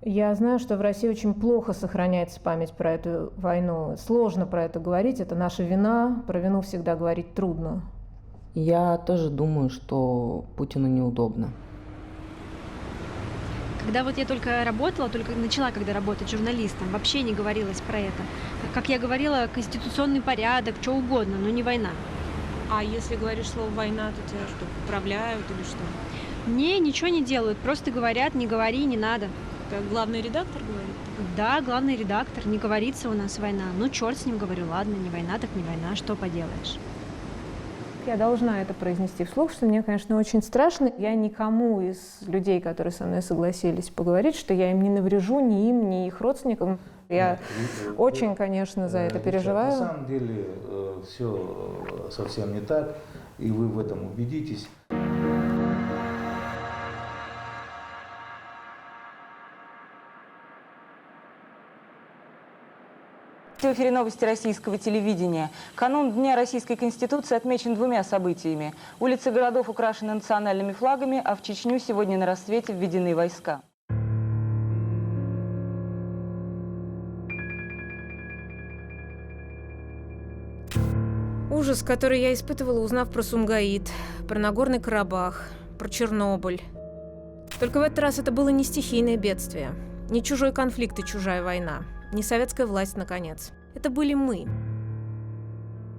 Я знаю, что в России очень плохо сохраняется память про эту войну. Сложно про это говорить, это наша вина. Про вину всегда говорить трудно. Я тоже думаю, что Путину неудобно. Когда вот я только работала, только начала когда работать журналистом, вообще не говорилось про это. Как я говорила, конституционный порядок, что угодно, но не война. А если говоришь слово «война», то тебя что, поправляют или что? Не, ничего не делают, просто говорят, не говори, не надо. Это главный редактор говорит? Да, главный редактор, не говорится у нас война. Ну, черт с ним, говорю, ладно, не война, так не война, что поделаешь. Я должна это произнести вслух, что мне, конечно, очень страшно. Я никому из людей, которые со мной согласились поговорить, что я им не наврежу, ни им, ни их родственникам. Я очень, конечно, за это переживаю. На самом деле все совсем не так, и вы в этом убедитесь. В эфире новости российского телевидения. Канун Дня Российской Конституции отмечен двумя событиями. Улицы городов украшены национальными флагами, а в Чечню сегодня на рассвете введены войска. Ужас, который я испытывала, узнав про Сумгаит, про Нагорный Карабах, про Чернобыль. Только в этот раз это было не стихийное бедствие, не чужой конфликт и чужая война, не советская власть, наконец. Это были мы.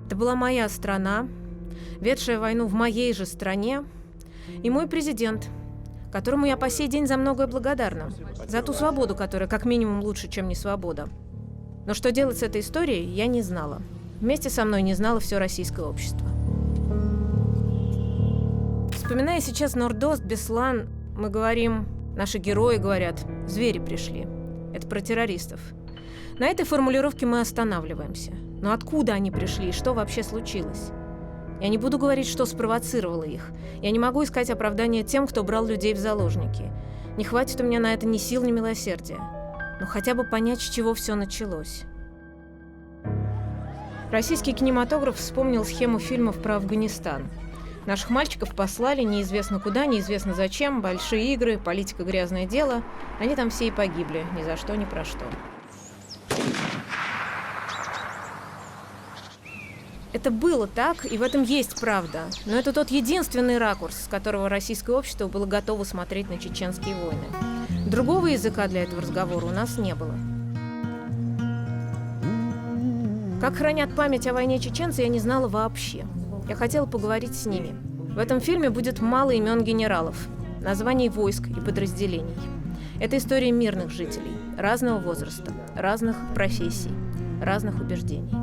Это была моя страна, ведшая войну в моей же стране, и мой президент, которому я по сей день за многое благодарна. За ту свободу, которая как минимум лучше, чем не свобода. Но что делать с этой историей, я не знала. Вместе со мной не знало все российское общество. Вспоминая сейчас Нордост, Беслан, мы говорим, наши герои говорят, звери пришли. Это про террористов. На этой формулировке мы останавливаемся. Но откуда они пришли и что вообще случилось? Я не буду говорить, что спровоцировало их. Я не могу искать оправдания тем, кто брал людей в заложники. Не хватит у меня на это ни сил, ни милосердия. Но хотя бы понять, с чего все началось. Российский кинематограф вспомнил схему фильмов про Афганистан. Наших мальчиков послали неизвестно куда, неизвестно зачем, большие игры, политика, грязное дело. Они там все и погибли, ни за что, ни про что. Это было так, и в этом есть правда. Но это тот единственный ракурс, с которого российское общество было готово смотреть на чеченские войны. Другого языка для этого разговора у нас не было. Как хранят память о войне чеченцы, я не знала вообще. Я хотела поговорить с ними. В этом фильме будет мало имен генералов, названий войск и подразделений. Это история мирных жителей, разного возраста, разных профессий, разных убеждений.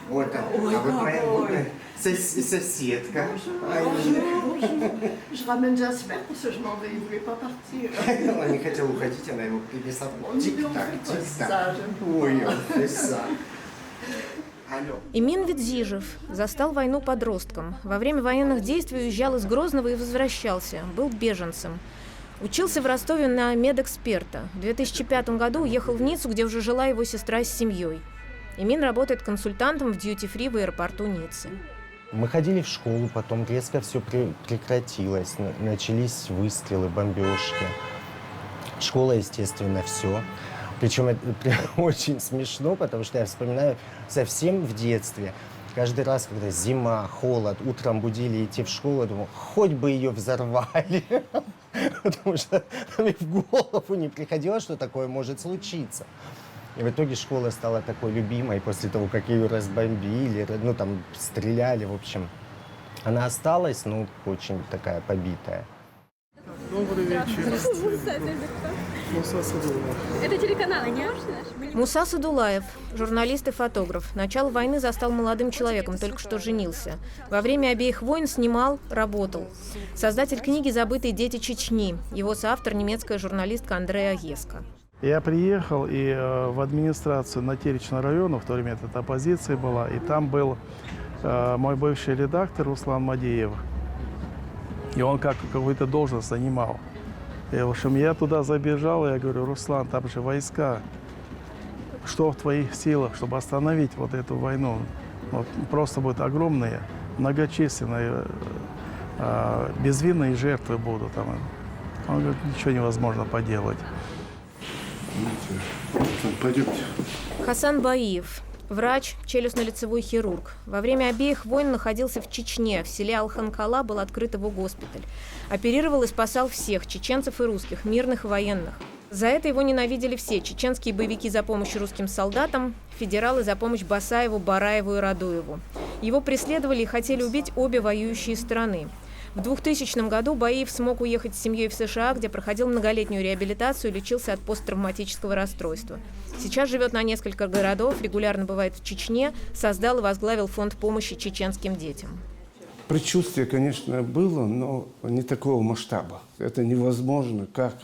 Вот так. А вот моя соседка. Je ramène Jasper parce que je m'en vais, il voulait pas partir. Она не хотела уходить, она его пересадила. Тик-так, тик-так. Ой, Ой, он писал. Имин Ведзижев застал войну подростком. Во время военных действий уезжал из Грозного и возвращался. Был беженцем. Учился в Ростове на медэксперта. В 2005 году уехал в Ниццу, где уже жила его сестра с семьей. Имин работает консультантом в дьюти-фри в аэропорту Ниццы. Мы ходили в школу, потом резко все прекратилось. Начались выстрелы, бомбежки. Школа, естественно, все. Причем это очень смешно, потому что я вспоминаю совсем в детстве. Каждый раз, когда зима, холод, утром будили идти в школу, я думал, хоть бы ее взорвали. Потому что мне в голову не приходило, что такое может случиться. И в итоге школа стала такой любимой после того, как ее разбомбили, ну там стреляли, в общем. Она осталась, ну, очень такая побитая. Добрый вечер. Муса Садулаев. Это телеканал, не Муса Садулаев, журналист и фотограф. Начало войны застал молодым человеком, только что женился. Во время обеих войн снимал, работал. Создатель книги «Забытые дети Чечни». Его соавтор немецкая журналистка Андреа Геска. Я приехал и в администрацию Натеричного района, в то время это оппозиция была, и там был мой бывший редактор Руслан Мадеев. И он какую-то должность занимал. И, в общем, я туда забежал, и я говорю: Руслан, там же войска. Что в твоих силах, чтобы остановить вот эту войну? Вот просто будут огромные, многочисленные, безвинные жертвы будут там. Он говорит: ничего невозможно поделать. Пойдемте. Хасан Баиев. Врач, челюстно-лицевой хирург. Во время обеих войн находился в Чечне. В селе Алханкала был открыт его госпиталь. Оперировал и спасал всех – чеченцев и русских, мирных и военных. За это его ненавидели все – чеченские боевики за помощь русским солдатам, федералы за помощь Басаеву, Бараеву и Радуеву. Его преследовали и хотели убить обе воюющие страны. В 2000 году Баиев смог уехать с семьей в США, где проходил многолетнюю реабилитацию и лечился от посттравматического расстройства. Сейчас живет на несколько городов, регулярно бывает в Чечне, создал и возглавил фонд помощи чеченским детям. Предчувствие, конечно, было, но не такого масштаба. Это невозможно, как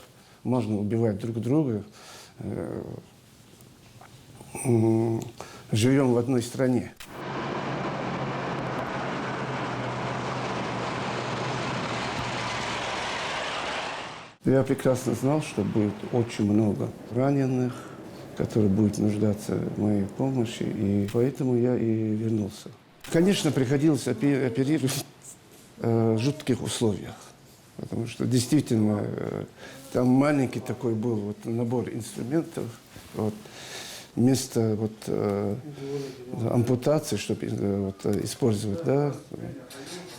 можно убивать друг друга. Живем в одной стране. Я прекрасно знал, что будет очень много раненых, которые будут нуждаться в моей помощи, и поэтому я и вернулся. Конечно, приходилось оперировать в жутких условиях, потому что действительно там маленький такой был вот набор инструментов, вот, вместо ампутации, чтобы использовать, да,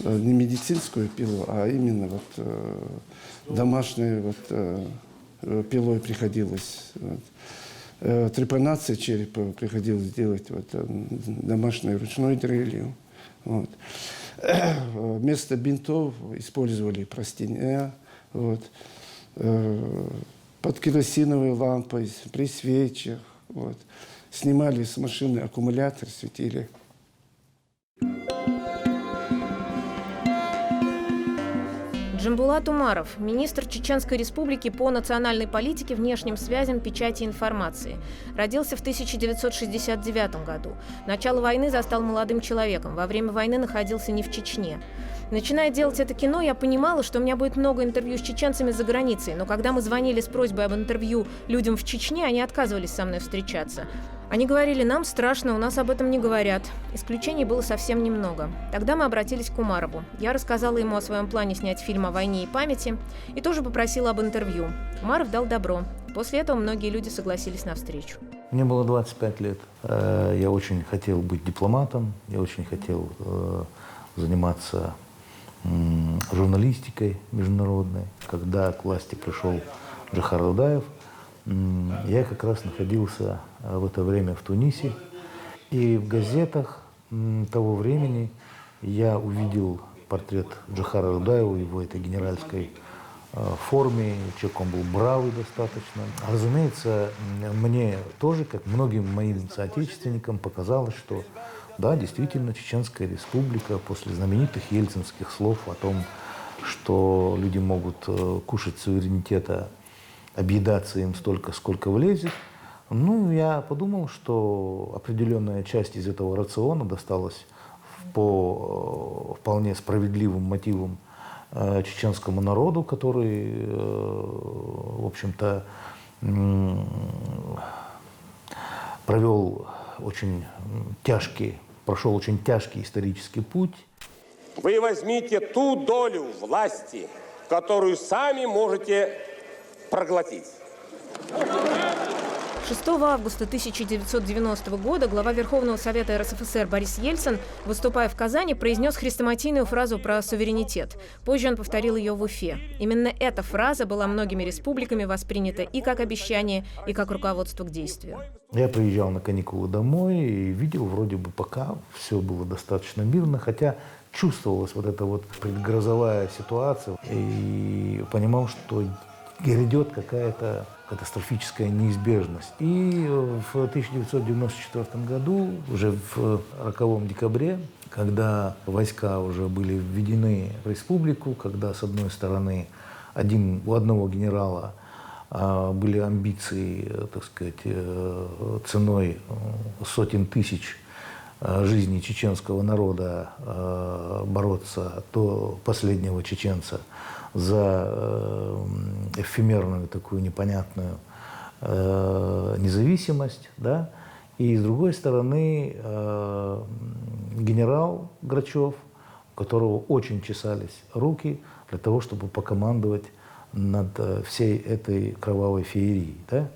не медицинскую пилу, а именно домашней пилой приходилось. Трепанация черепа приходилось делать домашней ручной дрелью. Вот. Вместо бинтов использовали простыня. Вот. Под керосиновой лампой, при свечах. Вот. Снимали с машины аккумулятор, светили. Джамбулат Умаров, министр Чеченской Республики по национальной политике, внешним связям, печати и информации. Родился в 1969 году. Начало войны застал молодым человеком. Во время войны находился не в Чечне. Начиная делать это кино, я понимала, что у меня будет много интервью с чеченцами за границей. Но когда мы звонили с просьбой об интервью людям в Чечне, они отказывались со мной встречаться. Они говорили: нам страшно, у нас об этом не говорят. Исключений было совсем немного. Тогда мы обратились к Умарову. Я рассказала ему о своем плане снять фильм о войне и памяти и тоже попросила об интервью. Умаров дал добро. После этого многие люди согласились на встречу. Мне было 25 лет. Я очень хотел быть дипломатом, я очень хотел заниматься журналистикой международной. Когда к власти пришел Джохар Дудаев, я как раз находился в это время в Тунисе. И в газетах того времени я увидел портрет Джохара Дудаева, его этой генеральской форме. Человек он был бравый достаточно. Разумеется, мне тоже, как многим моим соотечественникам, показалось, что да, действительно, Чеченская Республика после знаменитых ельцинских слов о том, что люди могут кушать суверенитета, объедаться им столько, сколько влезет. Ну, я подумал, что определенная часть из этого рациона досталась по вполне справедливым мотивам чеченскому народу, который, в общем-то, прошел очень тяжкий исторический путь. Вы возьмите ту долю власти, которую сами можете проглотить. 6 августа 1990 года глава Верховного Совета РСФСР Борис Ельцин, выступая в Казани, произнес хрестоматийную фразу про суверенитет. Позже он повторил ее в Уфе. Именно эта фраза была многими республиками воспринята и как обещание, и как руководство к действию. Я приезжал на каникулы домой и видел, вроде бы пока все было достаточно мирно, хотя чувствовалась вот эта вот предгрозовая ситуация, и понимал, что грядет какая-то катастрофическая неизбежность. И в 1994 году, уже в 40 декабре, когда войска уже были введены в республику, когда, с одной стороны, у одного генерала были амбиции, так сказать, ценой сотен тысяч жизни чеченского народа бороться до последнего чеченца за эфемерную такую непонятную независимость, да, и с другой стороны генерал Грачев, у которого очень чесались руки для того, чтобы покомандовать над всей этой кровавой феерией. Да?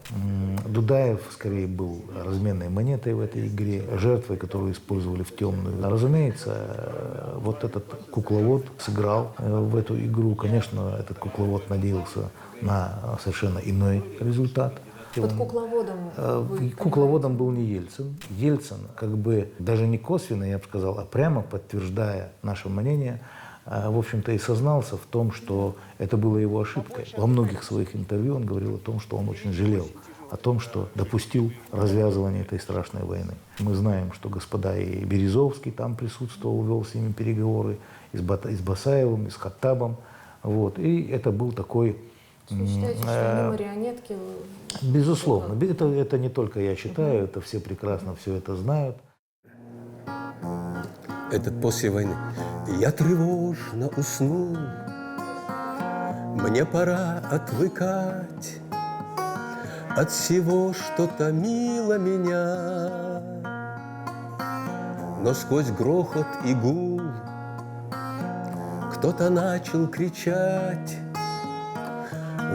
Дудаев скорее был разменной монетой в этой игре, жертвой, которую использовали в темную. Разумеется, вот этот кукловод сыграл в эту игру. Конечно, этот кукловод надеялся на совершенно иной результат. Вот кукловодом... Кукловодом был не Ельцин. Ельцин, как бы даже не косвенно, я бы сказал, а прямо подтверждая наше мнение, в общем-то и сознался в том, что это было его ошибкой. Во многих своих интервью он говорил о том, что он очень жалел о том, что допустил развязывание этой страшной войны. Мы знаем, что господа и Березовский там присутствовал, вел с ними переговоры, и с Басаевым, и с Хаттабом. Вот. И это был такой... Вы считаете, что они марионетки? Безусловно. Это не только я считаю, это все прекрасно все это знают. Этот после войны. Я тревожно уснул, мне пора отвыкать от всего, что томило меня. Но сквозь грохот и гул кто-то начал кричать,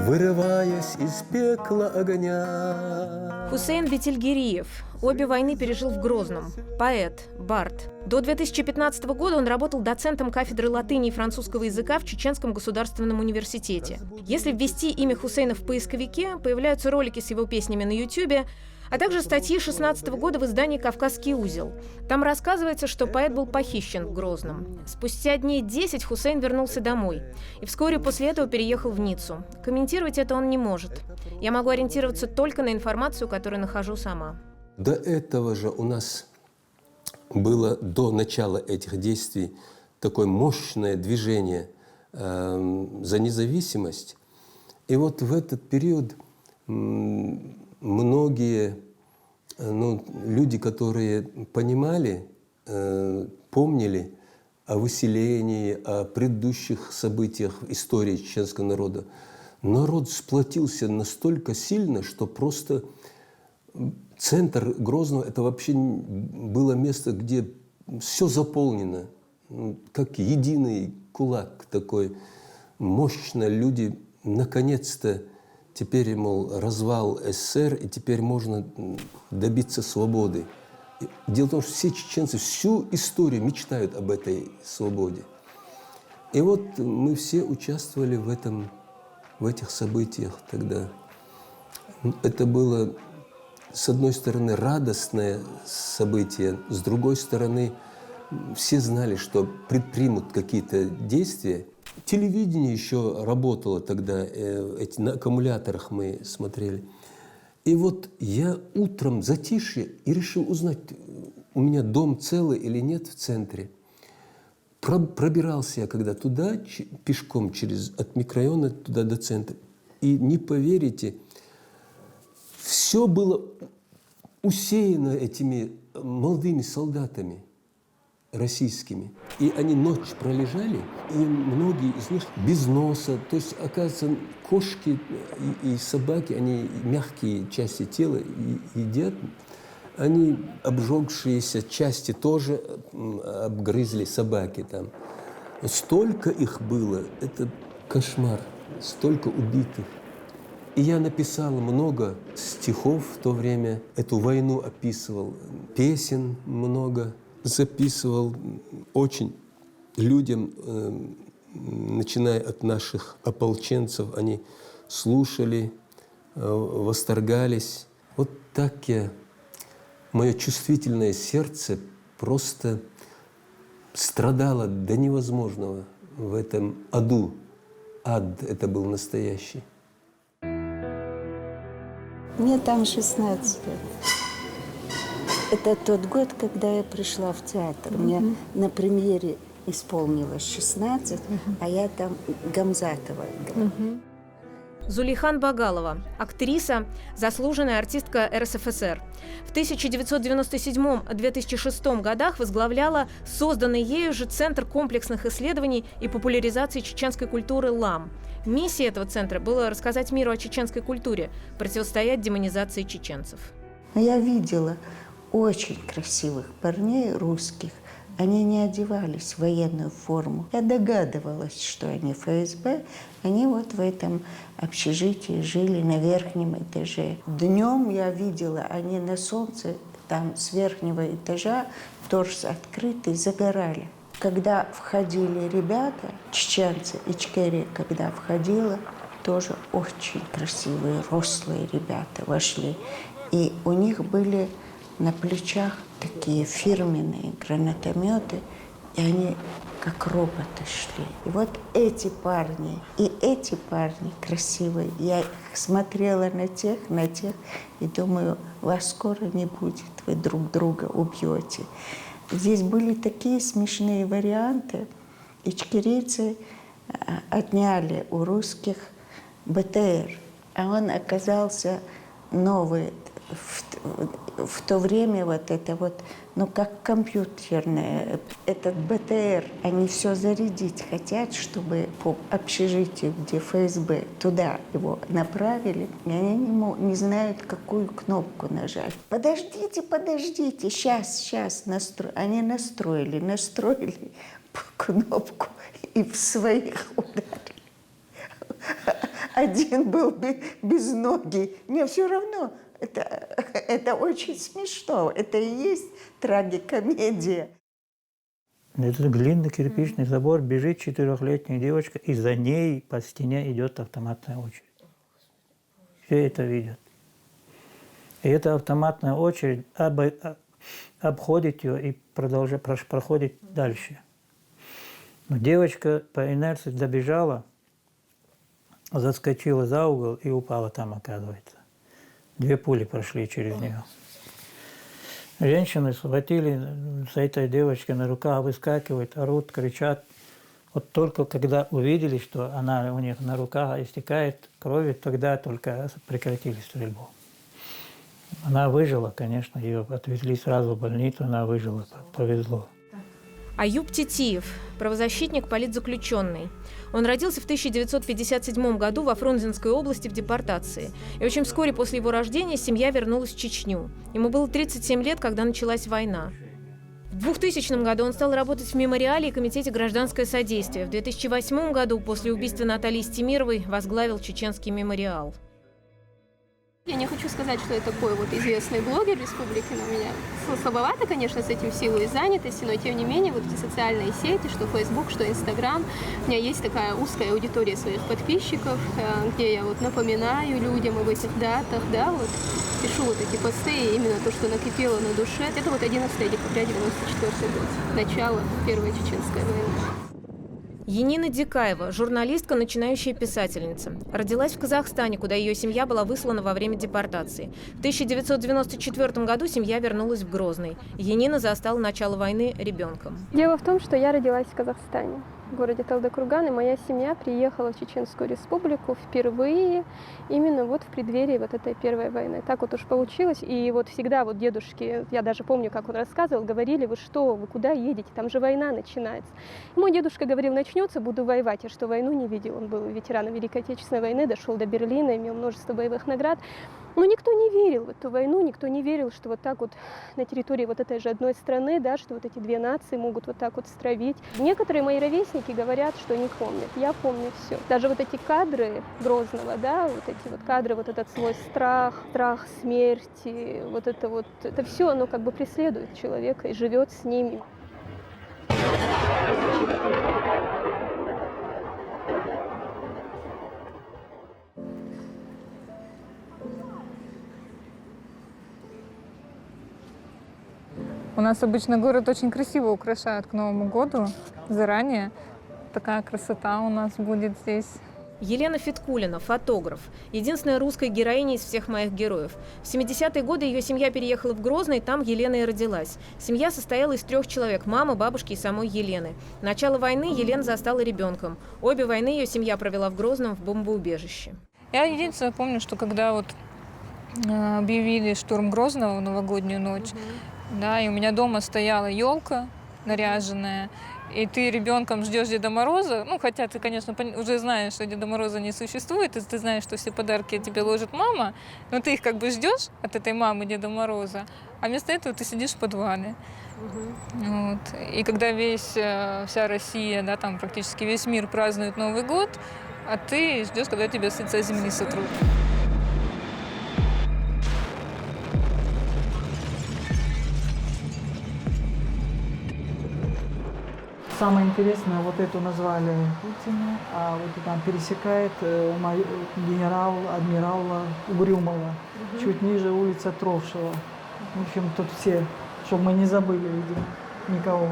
вырываясь из пекла огня. Хусейн Бетельгериев обе войны пережил в Грозном. Поэт, бард. До 2015 года он работал доцентом кафедры латыни и французского языка в Чеченском государственном университете. Если ввести имя Хусейна в поисковике, появляются ролики с его песнями на Ютубе, а также статьи 2016 года в издании «Кавказский узел». Там рассказывается, что поэт был похищен в Грозном. Спустя дней 10 Хусейн вернулся домой и вскоре после этого переехал в Ниццу. Комментировать это он не может. Я могу ориентироваться только на информацию, которую нахожу сама. До этого же у нас было, до начала этих действий, такое мощное движение за независимость. И вот в этот период многие люди, которые понимали, помнили о выселении, о предыдущих событиях истории чеченского народа, народ сплотился настолько сильно, что просто центр Грозного – это вообще было место, где все заполнено, как единый кулак такой. Мощно люди наконец-то теперь, мол, развал СССР, и теперь можно добиться свободы. Дело в том, что все чеченцы всю историю мечтают об этой свободе. И вот мы все участвовали в этих событиях тогда. Это было, с одной стороны, радостное событие, с другой стороны, все знали, что предпримут какие-то действия. Телевидение еще работало тогда, на аккумуляторах мы смотрели. И вот я утром затишье и решил узнать, у меня дом целый или нет в центре. Пробирался я когда туда, пешком от микрорайона туда до центра. И не поверите, все было усеяно этими молодыми солдатами российскими. И они ночь пролежали, и многие из них без носа. То есть, оказывается, кошки и собаки, они мягкие части тела едят. Они обжегшиеся части тоже обгрызли собаки там. Столько их было, это кошмар, столько убитых. И я написал много стихов в то время, эту войну описывал, песен много записывал, очень людям, начиная от наших ополченцев, они слушали, восторгались. Вот так мое чувствительное сердце просто страдало до невозможного в этом аду. Ад это был настоящий. Мне там 16 лет. Это тот год, когда я пришла в театр. Мне на премьере исполнилось 16, а я там Гамзатова играла. Зулейхан Багалова, актриса, заслуженная артистка РСФСР. В 1997-2006 годах возглавляла созданный ею же Центр комплексных исследований и популяризации чеченской культуры «ЛАМ». Миссией этого центра было рассказать миру о чеченской культуре, противостоять демонизации чеченцев. Я видела очень красивых парней русских. Они не одевались в военную форму. Я догадывалась, что они ФСБ. Они вот в этом общежитии жили на верхнем этаже. Днем я видела, они на солнце там с верхнего этажа, торс открытый, загорали. Когда входили ребята, чеченцы, ичкери, когда входила, тоже очень красивые, рослые ребята вошли. И у них были на плечах такие фирменные гранатометы, и они как роботы шли. И вот эти парни и эти парни красивые, я смотрела на тех, и думаю, вас скоро не будет, вы друг друга убьете. Здесь были такие смешные варианты. Ичкерийцы отняли у русских БТР, а он оказался новый. В то время вот это вот, ну как компьютерное, этот БТР, они все зарядить хотят, чтобы по общежитию, где ФСБ, туда его направили, и они не знают, какую кнопку нажать. Подождите, сейчас они настроили кнопку и в своих ударили. Один был без ноги, мне все равно. Это очень смешно. Это и есть трагикомедия. Этот длинный кирпичный забор, бежит 4-летняя девочка, и за ней по стене идет автоматная очередь. Все это видят. И эта автоматная очередь обходит ее и проходит дальше. Но девочка по инерции добежала, заскочила за угол и упала там, оказывается. 2 пули прошли через нее. Женщины схватили с этой девочкой на руках, выскакивают, орут, кричат. Вот только когда увидели, что она у них на руках истекает кровью, тогда только прекратили стрельбу. Она выжила, конечно, ее отвезли сразу в больницу, она выжила, повезло. Аюб Титиев, правозащитник, политзаключенный. Он родился в 1957 году во Фрунзенской области в депортации. И очень вскоре после его рождения семья вернулась в Чечню. Ему было 37 лет, когда началась война. В 2000 году он стал работать в мемориале и комитете «Гражданское содействие». В 2008 году, после убийства Натальи Стемировой, возглавил чеченский мемориал. Я не хочу сказать, что я такой вот известный блогер республики, но у меня слабовато, конечно, с этим в силу и занятости, но тем не менее вот эти социальные сети, что Facebook, что Instagram, у меня есть такая узкая аудитория своих подписчиков, где я вот напоминаю людям об этих датах, да, вот пишу вот эти посты, и именно то, что накипело на душе. Это вот 11 декабря 1994 год, начало Первой Чеченской войны. Янина Дикаева, журналистка, начинающая писательница. Родилась в Казахстане, куда ее семья была выслана во время депортации. В 1994 году семья вернулась в Грозный. Янина застала начало войны ребенком. Дело в том, что я родилась в Казахстане, в городе Талдыкурган, и моя семья приехала в Чеченскую республику впервые именно вот в преддверии вот этой первой войны. Так вот уж получилось. И вот всегда вот дедушки, я даже помню, как он рассказывал, говорили: вы что, вы куда едете, там же война начинается. И мой дедушка говорил: начнется, буду воевать. Я что, войну не видел, он был ветераном Великой Отечественной войны, дошел до Берлина, имел множество боевых наград. Но никто не верил в эту войну, никто не верил, что вот так вот на территории вот этой же одной страны, да, что вот эти две нации могут вот так вот стравить. Некоторые мои ровесники говорят, что не помнят. Я помню все. Даже вот эти кадры Грозного, да, вот эти вот кадры, вот этот свой страх смерти, вот это все, оно как бы преследует человека и живет с ними. У нас обычно город очень красиво украшают к Новому году заранее. Такая красота у нас будет здесь. Елена Фиткулина, фотограф. Единственная русская героиня из всех моих героев. В 70-е годы ее семья переехала в Грозный, там Елена и родилась. Семья состояла из 3 человек – мамы, бабушки и самой Елены. Начало войны Елена застала ребенком. Обе войны ее семья провела в Грозном в бомбоубежище. Я единственное помню, что когда вот объявили штурм Грозного в новогоднюю ночь, да, и у меня дома стояла елка наряженная, и ты ребенком ждешь Деда Мороза, ну, хотя ты, конечно, уже знаешь, что Деда Мороза не существует, и ты знаешь, что все подарки тебе ложит мама, но ты их как бы ждешь от этой мамы Деда Мороза, а вместо этого ты сидишь в подвале. Вот. И когда вся Россия, да, там практически весь мир празднует Новый год, а ты ждешь, когда тебя с лица земли сотрут. Самое интересное, вот эту назвали Путина, а вот там пересекает адмирала Угрюмова, чуть ниже улица Тровшева. В общем, тут все, чтобы мы не забыли, видимо, никого.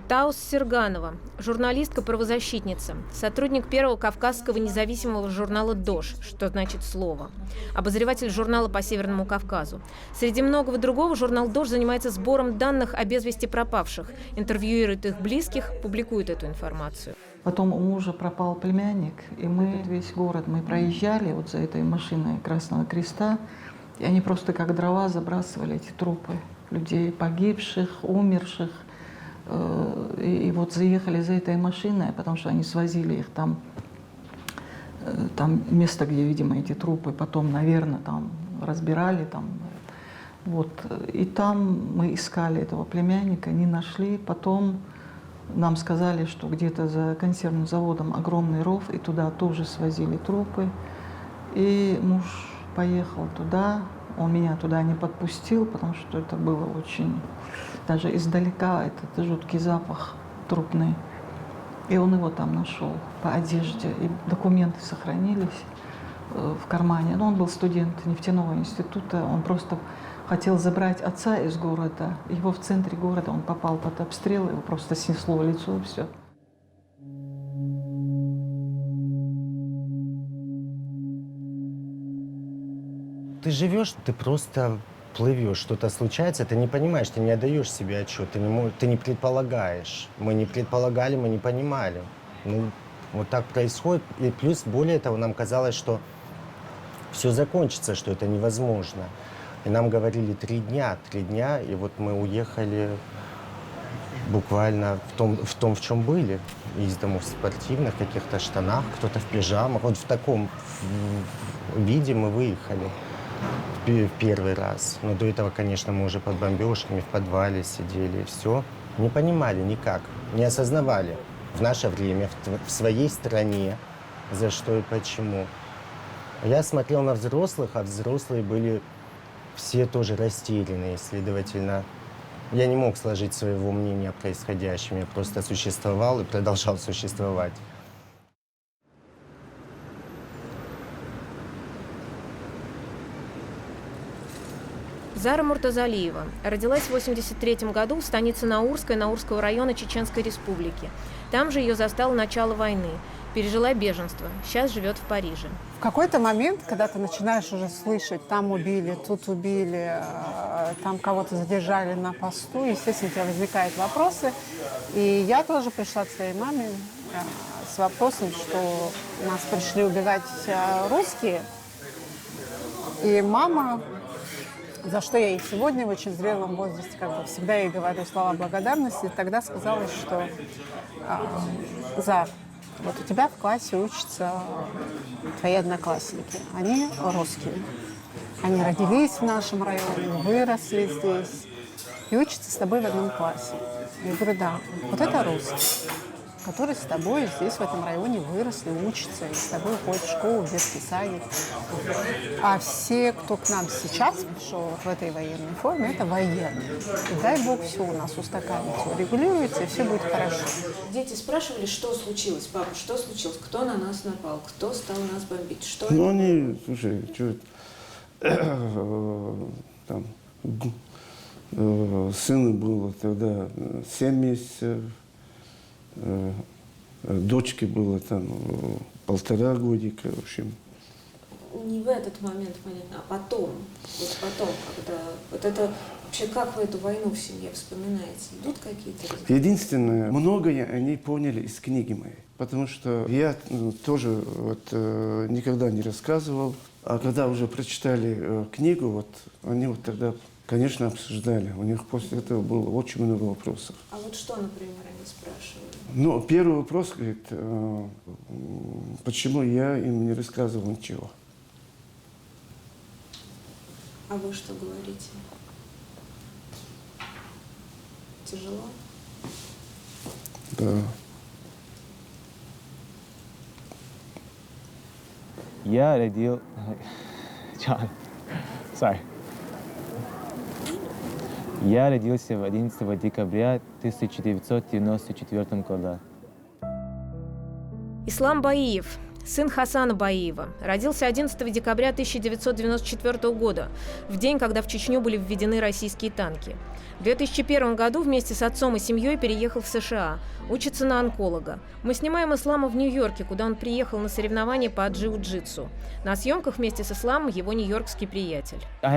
Таус Серганова, журналистка-правозащитница, сотрудник первого кавказского независимого журнала «Дождь», что значит «слово», обозреватель журнала по Северному Кавказу. Среди многого другого журнал «Дождь» занимается сбором данных о без вести пропавших, интервьюирует их близких, публикует эту информацию. Потом у мужа пропал племянник, и мы весь город, мы проезжали вот за этой машиной Красного Креста, и они просто как дрова забрасывали эти трупы людей, погибших, умерших. И вот заехали за этой машиной, потому что они свозили их там место, где, видимо, эти трупы потом, наверное, там разбирали. Там, вот. И там мы искали этого племянника, не нашли. Потом нам сказали, что где-то за консервным заводом огромный ров, и туда тоже свозили трупы. И муж поехал туда. Он меня туда не подпустил, потому что это было очень... Даже издалека это жуткий запах трупный. И он его там нашел по одежде. И документы сохранились в кармане. Но он был студент нефтяного института. Он просто хотел забрать отца из города. Его в центре города, он попал под обстрел, его просто снесло в лицо, и все. Ты живешь, ты просто плывешь, что-то случается, ты не понимаешь, ты не отдаешь себе отчет, ты не предполагаешь. Мы не предполагали, мы не понимали. Ну, вот так происходит. И плюс, более того, нам казалось, что все закончится, что это невозможно. И нам говорили 3 дня, и вот мы уехали буквально в том, в чем были. Из домов в спортивных каких-то штанах, кто-то в пижамах. Вот в таком виде мы выехали. Первый раз. Но до этого, конечно, мы уже под бомбежками в подвале сидели и все. Не понимали никак, не осознавали в наше время, в своей стране, за что и почему. Я смотрел на взрослых, а взрослые были все тоже растерянные. Следовательно, я не мог сложить своего мнения о происходящем. Я просто существовал и продолжал существовать. Зара Муртазалиева родилась в 1983 году в станице Наурской, Наурского района Чеченской Республики. Там же ее застало начало войны. Пережила беженство. Сейчас живет в Париже. В какой-то момент, когда ты начинаешь уже слышать, там убили, тут убили, там кого-то задержали на посту, естественно, у тебя возникают вопросы. И я тоже пришла к своей маме с вопросом, что нас пришли убивать русские. И мама, за что я и сегодня в очень зрелом возрасте, как бы всегда ей говорю слова благодарности, тогда сказала, что Зар, вот у тебя в классе учатся твои одноклассники, они русские. Они родились в нашем районе, выросли здесь и учатся с тобой в одном классе. Я говорю, да, вот это русские, которые с тобой здесь, в этом районе, выросли, учатся, и с тобой ходят в школу, в детский садик. А все, кто к нам сейчас пришел вот в этой военной форме, это военные. И дай бог, все у нас устаканится, урегулируется, и все будет хорошо. Дети спрашивали, что случилось, папа, что случилось, кто на нас напал, кто стал нас бомбить, что Ну, это? они, слушай, что там, сыну было тогда 7 месяцев, дочке было там 1,5 годика, в общем. Не в этот момент, понятно, а потом, вот потом, когда, вот это, вообще, как вы эту войну в семье вспоминаете? Идут какие-то разговоры? Единственное, многое они поняли из книги моей. потому что я тоже вот, никогда не рассказывал. А когда уже прочитали книгу, вот, они вот тогда, конечно, обсуждали. У них после этого было очень много вопросов. А вот что, например, они спрашивали? Ну, первый вопрос, говорит, почему я им не рассказывал ничего. А вы что говорите? Тяжело? Да. Я родил... John, sorry. Я родился 11 декабря 1994 года. Ислам Баиев, сын Хасана Баиева, родился 11 декабря 1994 года, в день, когда в Чечню были введены российские танки. В 2001 году вместе с отцом и семьей переехал в США, учится на онколога. Мы снимаем Ислама в Нью-Йорке, куда он приехал на соревнования по джиу-джитсу. На съемках вместе с Исламом его нью-йоркский приятель. У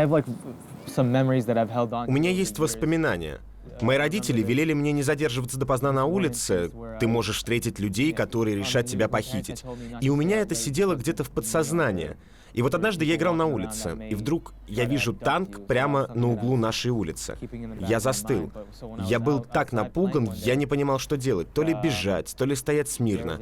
меня есть воспоминания. Мои родители велели мне не задерживаться допоздна на улице. Ты можешь встретить людей, которые решат тебя похитить. И у меня это сидело где-то в подсознании. И вот однажды я играл на улице, и вдруг я вижу танк прямо на углу нашей улицы. Я застыл. Я был так напуган, я не понимал, что делать. То ли бежать, то ли стоять смирно.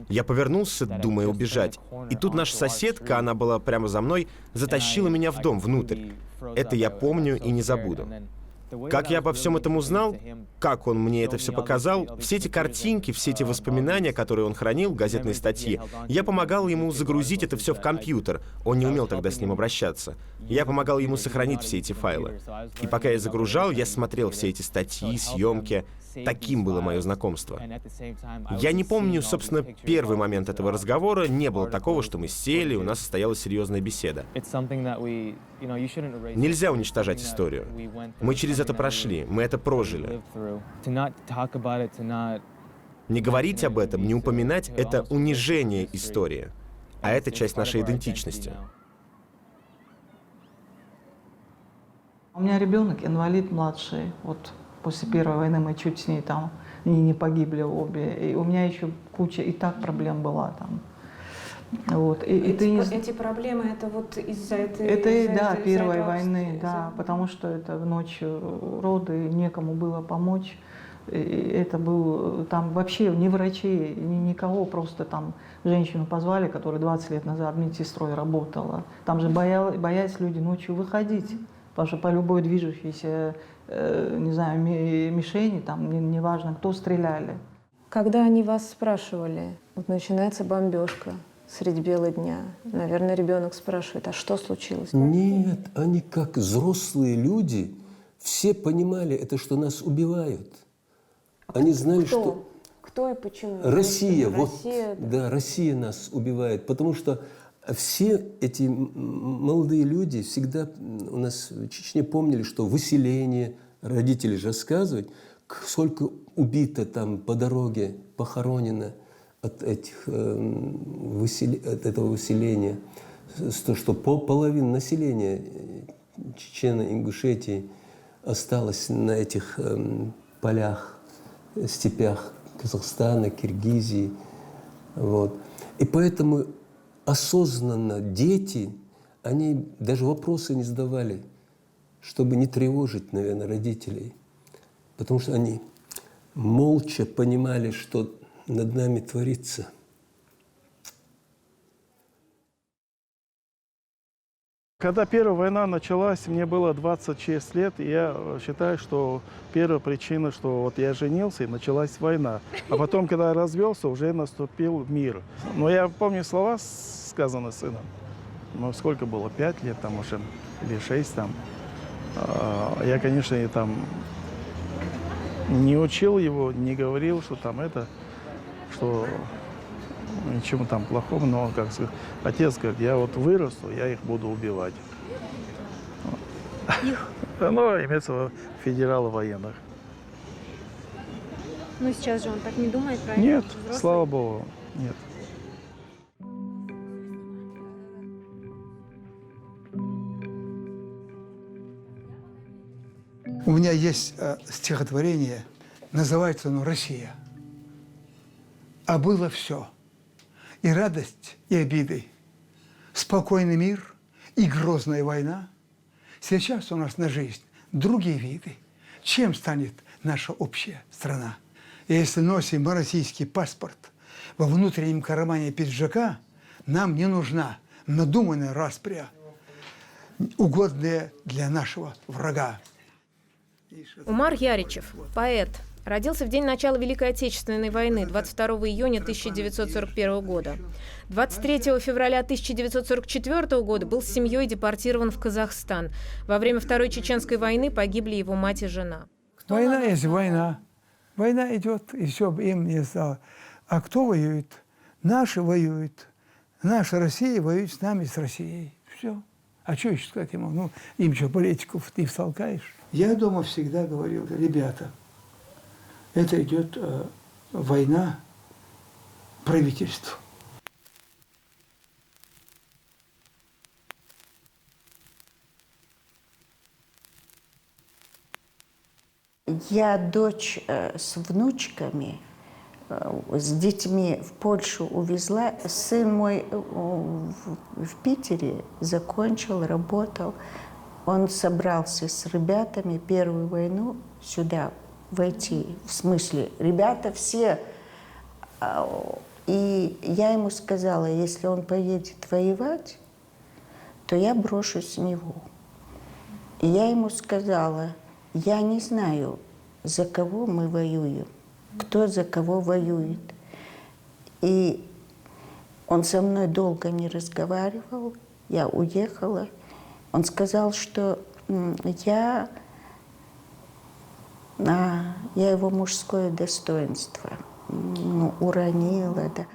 Я повернулся, думая убежать. И тут наша соседка, она была прямо за мной, затащила меня в дом, внутрь. Это я помню и не забуду. Как я обо всем этом узнал, как он мне это все показал, все эти картинки, все эти воспоминания, которые он хранил, газетные статьи, я помогал ему загрузить это все в компьютер. Он не умел тогда с ним обращаться. Я помогал ему сохранить все эти файлы. И пока я загружал, я смотрел все эти статьи, съемки. Таким было мое знакомство. Я не помню, собственно, первый момент этого разговора. Не было такого, что мы сели, у нас состоялась серьезная беседа. Нельзя уничтожать историю. Мы через это прошли, мы это прожили. Не говорить об этом, не упоминать — это унижение истории. А это часть нашей идентичности. У меня ребенок инвалид младший. Вот после Первой войны мы чуть с ней там не погибли обе. И у меня еще куча и так проблем была там. Вот. Эти проблемы, это вот из-за этой... Это, Первой войны, да, потому что это ночью роды, некому было помочь. И это был, там вообще ни врачей, никого, просто там женщину позвали, которая 20 лет назад медсестрой работала. Там же боялись люди ночью выходить, потому что по любой движущейся, не знаю, мишени, там неважно, кто, стреляли. Когда они вас спрашивали, вот начинается бомбежка средь бела дня, наверное, ребенок спрашивает, а что случилось? Нет, они как взрослые люди, все понимали это, что нас убивают. Они знали, что... Кто и почему? Россия, вот, Россия, да, Россия нас убивает, потому что все эти молодые люди всегда у нас в Чечне помнили, что выселение, родители же рассказывают, сколько убито там по дороге, похоронено от этого выселения, что половина населения Чечни, Ингушетии осталось на этих полях, степях Казахстана, Киргизии. Вот. И поэтому осознанно дети, они даже вопросы не задавали, чтобы не тревожить, наверное, родителей. Потому что они молча понимали, что над нами творится. Когда Первая война началась, мне было 26 лет, и я считаю, что первая причина, что вот я женился, и началась война. А потом, когда я развелся, уже наступил мир. Но я помню слова, сказанные сыном. Ну, сколько было, 5 лет там уже, или 6 там. Я, конечно, и там не учил его, не говорил, что там это, что ничему там плохому, но, как сказать, отец говорит, я вот вырасту, я их буду убивать. Их? Ну, имеется в виду федералов военных. Ну, сейчас же он так не думает, правильно? Нет, слава богу, нет. У меня есть стихотворение, называется оно «Россия». А было все. И радость, и обиды. Спокойный мир и грозная война. Сейчас у нас на жизнь другие виды. Чем станет наша общая страна? И если носим российский паспорт во внутреннем кармане пиджака, нам не нужна надуманная распря, угодная для нашего врага. Умар Яричев, поэт, родился в день начала Великой Отечественной войны, 22 июня 1941 года. 23 февраля 1944 года был с семьей депортирован в Казахстан. Во время Второй Чеченской войны погибли его мать и жена. Война есть война. Война идет, и все, им не стало. А кто воюет? Наши воюют. Наша Россия воюет с нами, с Россией. Все. А что еще сказать ему? Ну, им что, политиков не втолкаешь? Я дома всегда говорил: ребята, это идет война правительств. Я дочь с внучками, с детьми в Польшу увезла. Сын мой в Питере закончил, работал. Он собрался с ребятами Первую войну сюда войти. В смысле, ребята все. И я ему сказала, если он поедет воевать, то я брошусь с него. И я ему сказала: я не знаю, за кого мы воюем, кто за кого воюет. И он со мной долго не разговаривал, я уехала. Он сказал, что я его мужское достоинство уронила. Да.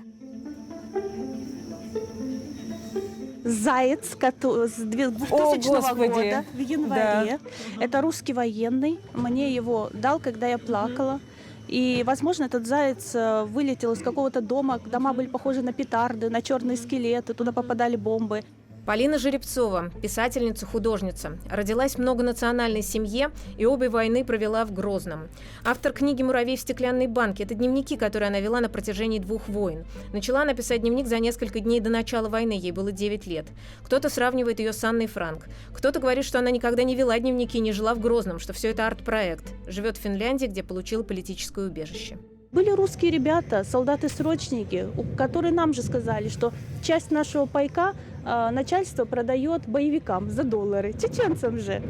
Заяц с 2000 года в январе. Да. Это русский военный. Мне его дал, когда я плакала. И, возможно, этот заяц вылетел из какого-то дома. Дома были похожи на петарды, на черные скелеты. Туда попадали бомбы. Полина Жеребцова, писательница-художница, родилась в многонациональной семье и обе войны провела в Грозном. Автор книги «Муравей в стеклянной банке» – это дневники, которые она вела на протяжении 2 войн. Начала она писать дневник за несколько дней до начала войны, ей было 9 лет. Кто-то сравнивает ее с Анной Франк. Кто-то говорит, что она никогда не вела дневники и не жила в Грозном, что все это арт-проект. Живет в Финляндии, где получила политическое убежище. Были русские ребята, солдаты-срочники, которые нам же сказали, что часть нашего пайка начальство продает боевикам за $, чеченцам же.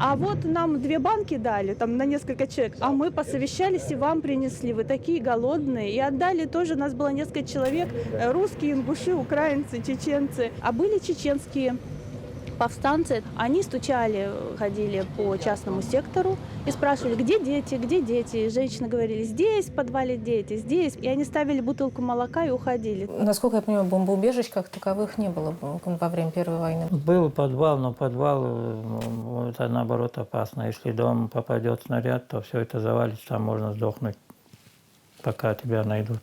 А вот нам 2 банки дали, там на несколько человек, а мы посовещались и вам принесли, вы такие голодные. И отдали тоже, у нас было несколько человек, русские, ингуши, украинцы, чеченцы. А были чеченские повстанцы, они стучали, ходили по частному сектору и спрашивали, где дети, где дети. И женщины говорили, здесь в подвале дети, здесь. И они ставили бутылку молока и уходили. Насколько я понимаю, бомбоубежищ как таковых не было во время Первой войны. Был подвал, но подвал это наоборот опасно. Если дом попадет снаряд, то все это завалится, там можно сдохнуть, пока тебя найдут.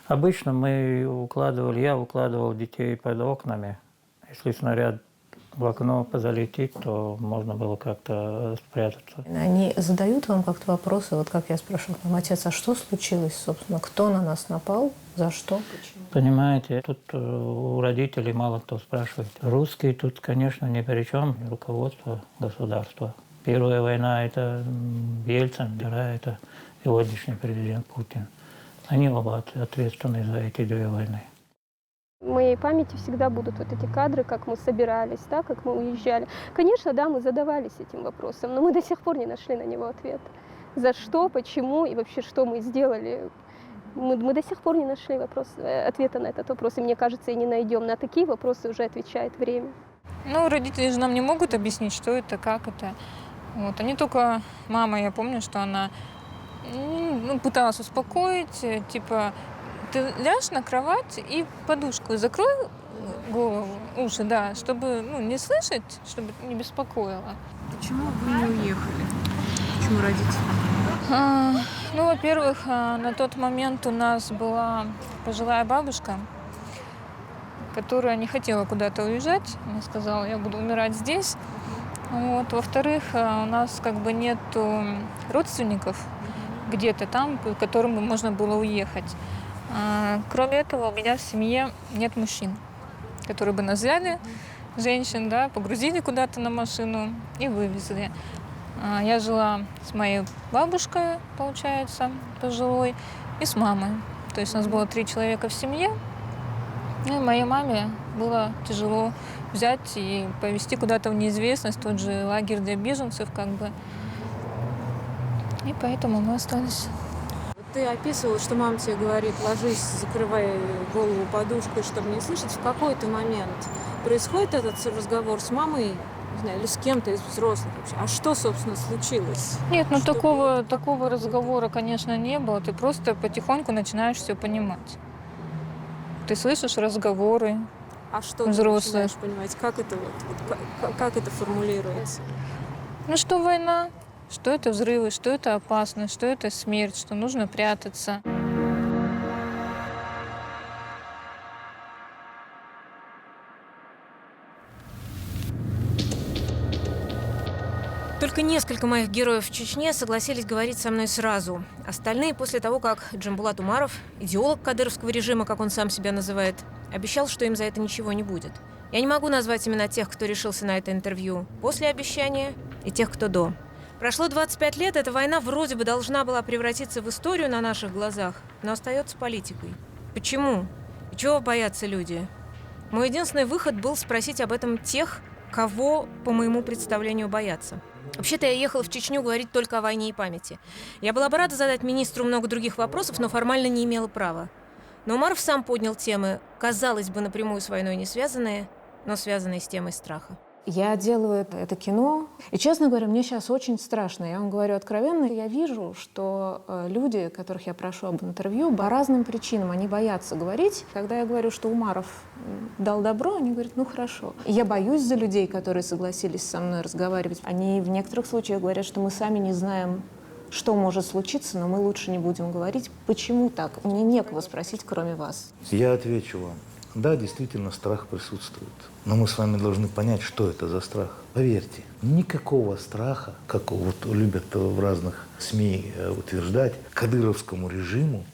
Обычно я укладывал детей под окнами. Если снаряд в окно залетит, то можно было как-то спрятаться. Они задают вам как-то вопросы, вот как я спрашивала, отец, а что случилось, собственно, кто на нас напал, за что, почему? Понимаете, тут у родителей мало кто спрашивает. Русские тут, конечно, ни при чем, руководство государства. Первая война – это Ельцин, вторая – это сегодняшний президент Путин. Они оба ответственны за эти 2 войны. В моей памяти всегда будут вот эти кадры, как мы собирались, да, как мы уезжали. Конечно, да, мы задавались этим вопросом, но мы до сих пор не нашли на него ответ. За что, почему и вообще, что мы сделали. Мы до сих пор не нашли ответа на этот вопрос, и мне кажется, и не найдем. На такие вопросы уже отвечает время. Ну, родители же нам не могут объяснить, что это, как это. Вот. Они только... Мама, я помню, что она пыталась успокоить, типа... Ты ляжь на кровать и подушку закрой голову, уши, да, чтобы не слышать, чтобы не беспокоило. Почему вы не уехали? Почему родители? Во-первых, на тот момент у нас была пожилая бабушка, которая не хотела куда-то уезжать. Она сказала, я буду умирать здесь. Вот. Во-вторых, у нас как бы нету родственников где-то там, к которым можно было уехать. Кроме этого, у меня в семье нет мужчин, которые бы нас взяли, женщин, да, погрузили куда-то на машину и вывезли. Я жила с моей бабушкой, получается, пожилой, и с мамой. То есть у нас было 3 человека в семье. И моей маме было тяжело взять и повезти куда-то в неизвестность, тот же лагерь для беженцев, как бы. И поэтому мы остались. Ты описывала, что мама тебе говорит, ложись, закрывай голову подушкой, чтобы не слышать. В какой-то момент происходит этот разговор с мамой, не знаю, или с кем-то из взрослых вообще. А что, собственно, случилось? Нет, ну такого разговора, конечно, не было. Ты просто потихоньку начинаешь все понимать. Ты слышишь разговоры что взрослых. Ты начинаешь понимать? Как это, как это формулируется? Ну что война, что это взрывы, что это опасность, что это смерть, что нужно прятаться. Только несколько моих героев в Чечне согласились говорить со мной сразу. Остальные после того, как Джамбулат Умаров, идеолог кадыровского режима, как он сам себя называет, обещал, что им за это ничего не будет. Я не могу назвать имена тех, кто решился на это интервью после обещания, и тех, кто до. Прошло 25 лет, эта война вроде бы должна была превратиться в историю на наших глазах, но остается политикой. Почему? И чего боятся люди? Мой единственный выход был спросить об этом тех, кого, по моему представлению, боятся. Вообще-то я ехала в Чечню говорить только о войне и памяти. Я была бы рада задать министру много других вопросов, но формально не имела права. Но Умаров сам поднял темы, казалось бы, напрямую с войной не связанные, но связанные с темой страха. Я делаю это кино, и, честно говоря, мне сейчас очень страшно. Я вам говорю откровенно, я вижу, что люди, которых я прошу об интервью, по разным причинам, они боятся говорить. Когда я говорю, что Умаров дал добро, они говорят, ну хорошо. И я боюсь за людей, которые согласились со мной разговаривать. Они в некоторых случаях говорят, что мы сами не знаем, что может случиться, но мы лучше не будем говорить. Почему так? Мне некого спросить, кроме вас. Я отвечу вам. Да, действительно, страх присутствует. Но мы с вами должны понять, что это за страх. Поверьте, никакого страха, как вот любят в разных СМИ утверждать, кадыровскому режиму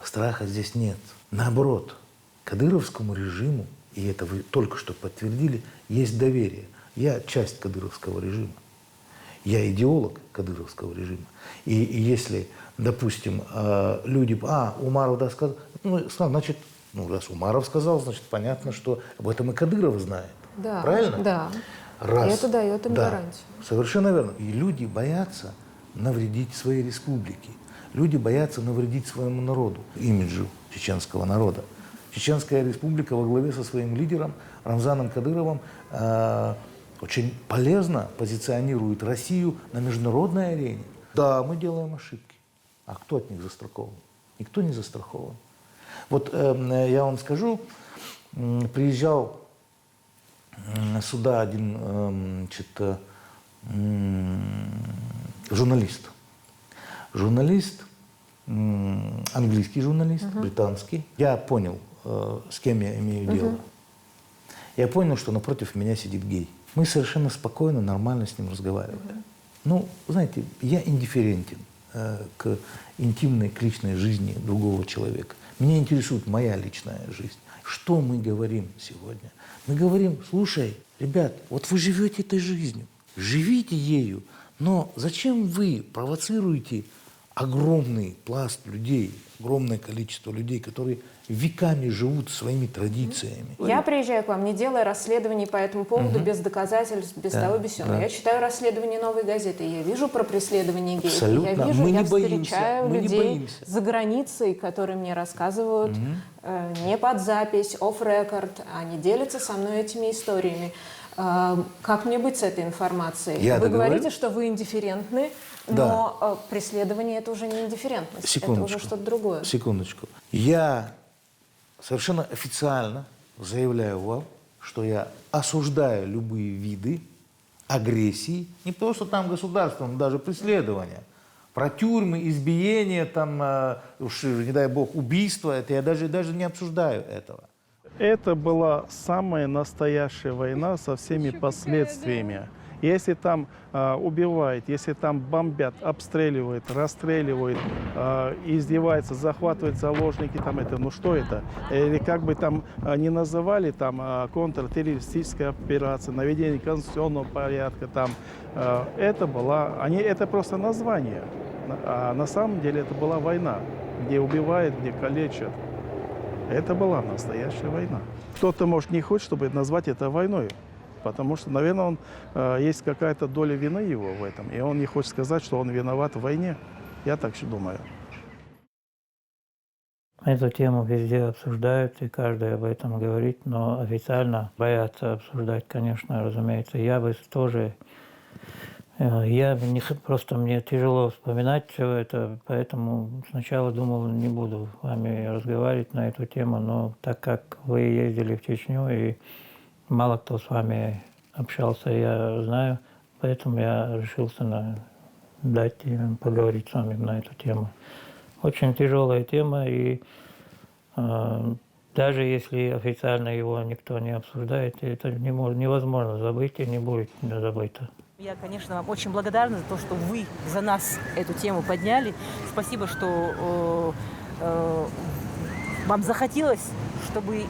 страха здесь нет. Наоборот, кадыровскому режиму, и это вы только что подтвердили, есть доверие. Я часть кадыровского режима. Я идеолог кадыровского режима. И если, допустим, люди... Умаров да, сказал... значит, раз Умаров сказал, значит, понятно, что об этом и Кадыров знает. Да, правильно? Да. Раз. И это дает им гарантию. Совершенно верно. И люди боятся навредить своей республике. Люди боятся навредить своему народу, имиджу чеченского народа. Чеченская республика во главе со своим лидером Рамзаном Кадыровым очень полезно позиционирует Россию на международной арене. Да, мы делаем ошибки. А кто от них застрахован? Никто не застрахован. Вот я вам скажу, приезжал сюда один журналист. Журналист, английский журналист, британский. Я понял, с кем я имею дело. Я понял, что напротив меня сидит гей. Мы совершенно спокойно, нормально с ним разговаривали. Ну, знаете, я индифферентен к интимной, к личной жизни другого человека. Меня интересует моя личная жизнь. Что мы говорим сегодня? Мы говорим, слушай, ребят, вот вы живете этой жизнью, живите ею, но зачем вы провоцируете огромный пласт людей, огромное количество людей, которые веками живут своими традициями? Я приезжаю к вам, не делая расследований по этому поводу, без доказательств, без того, без сего. Я читаю расследования «Новой газеты», я вижу про преследование геев. Абсолютно. Я вижу, мы я не встречаю боимся. людей за границей, которые мне рассказывают не под запись, off-record, они делятся со мной этими историями. Как мне быть с этой информацией? Вы говорите, что вы индифферентны, но преследование — это уже не индифферентность, это уже что-то другое. Секундочку. Я совершенно официально заявляю вам, что я осуждаю любые виды агрессии, не просто там государственного, но даже преследования. Про тюрьмы, избиения, там, уж, не дай бог, убийства, это я даже не обсуждаю этого. Это была самая настоящая война со всеми последствиями. Если там убивают, если там бомбят, обстреливают, расстреливают, издеваются, захватывают заложники, там это, ну что это? Или как бы там не называли, там контртеррористическая операция, наведение конституционного порядка, там это это просто название. А на самом деле это была война, где убивают, где калечат. Это была настоящая война. Кто-то, может, не хочет, чтобы назвать это войной, потому что, наверное, есть какая-то доля вины его в этом, и он не хочет сказать, что он виноват в войне. Я так думаю. Эту тему везде обсуждают, и каждый об этом говорит, но официально боятся обсуждать, конечно, разумеется. Я бы тоже... Просто мне тяжело вспоминать все это, поэтому сначала думал, не буду с вами разговаривать на эту тему, но так как вы ездили в Чечню, и мало кто с вами общался, я знаю, поэтому я решился дать поговорить с вами на эту тему. Очень тяжелая тема, и даже если официально его никто не обсуждает, это невозможно забыть и не будет забыто. Я, конечно, вам очень благодарна за то, что вы за нас эту тему подняли. Спасибо, что вам захотелось, чтобы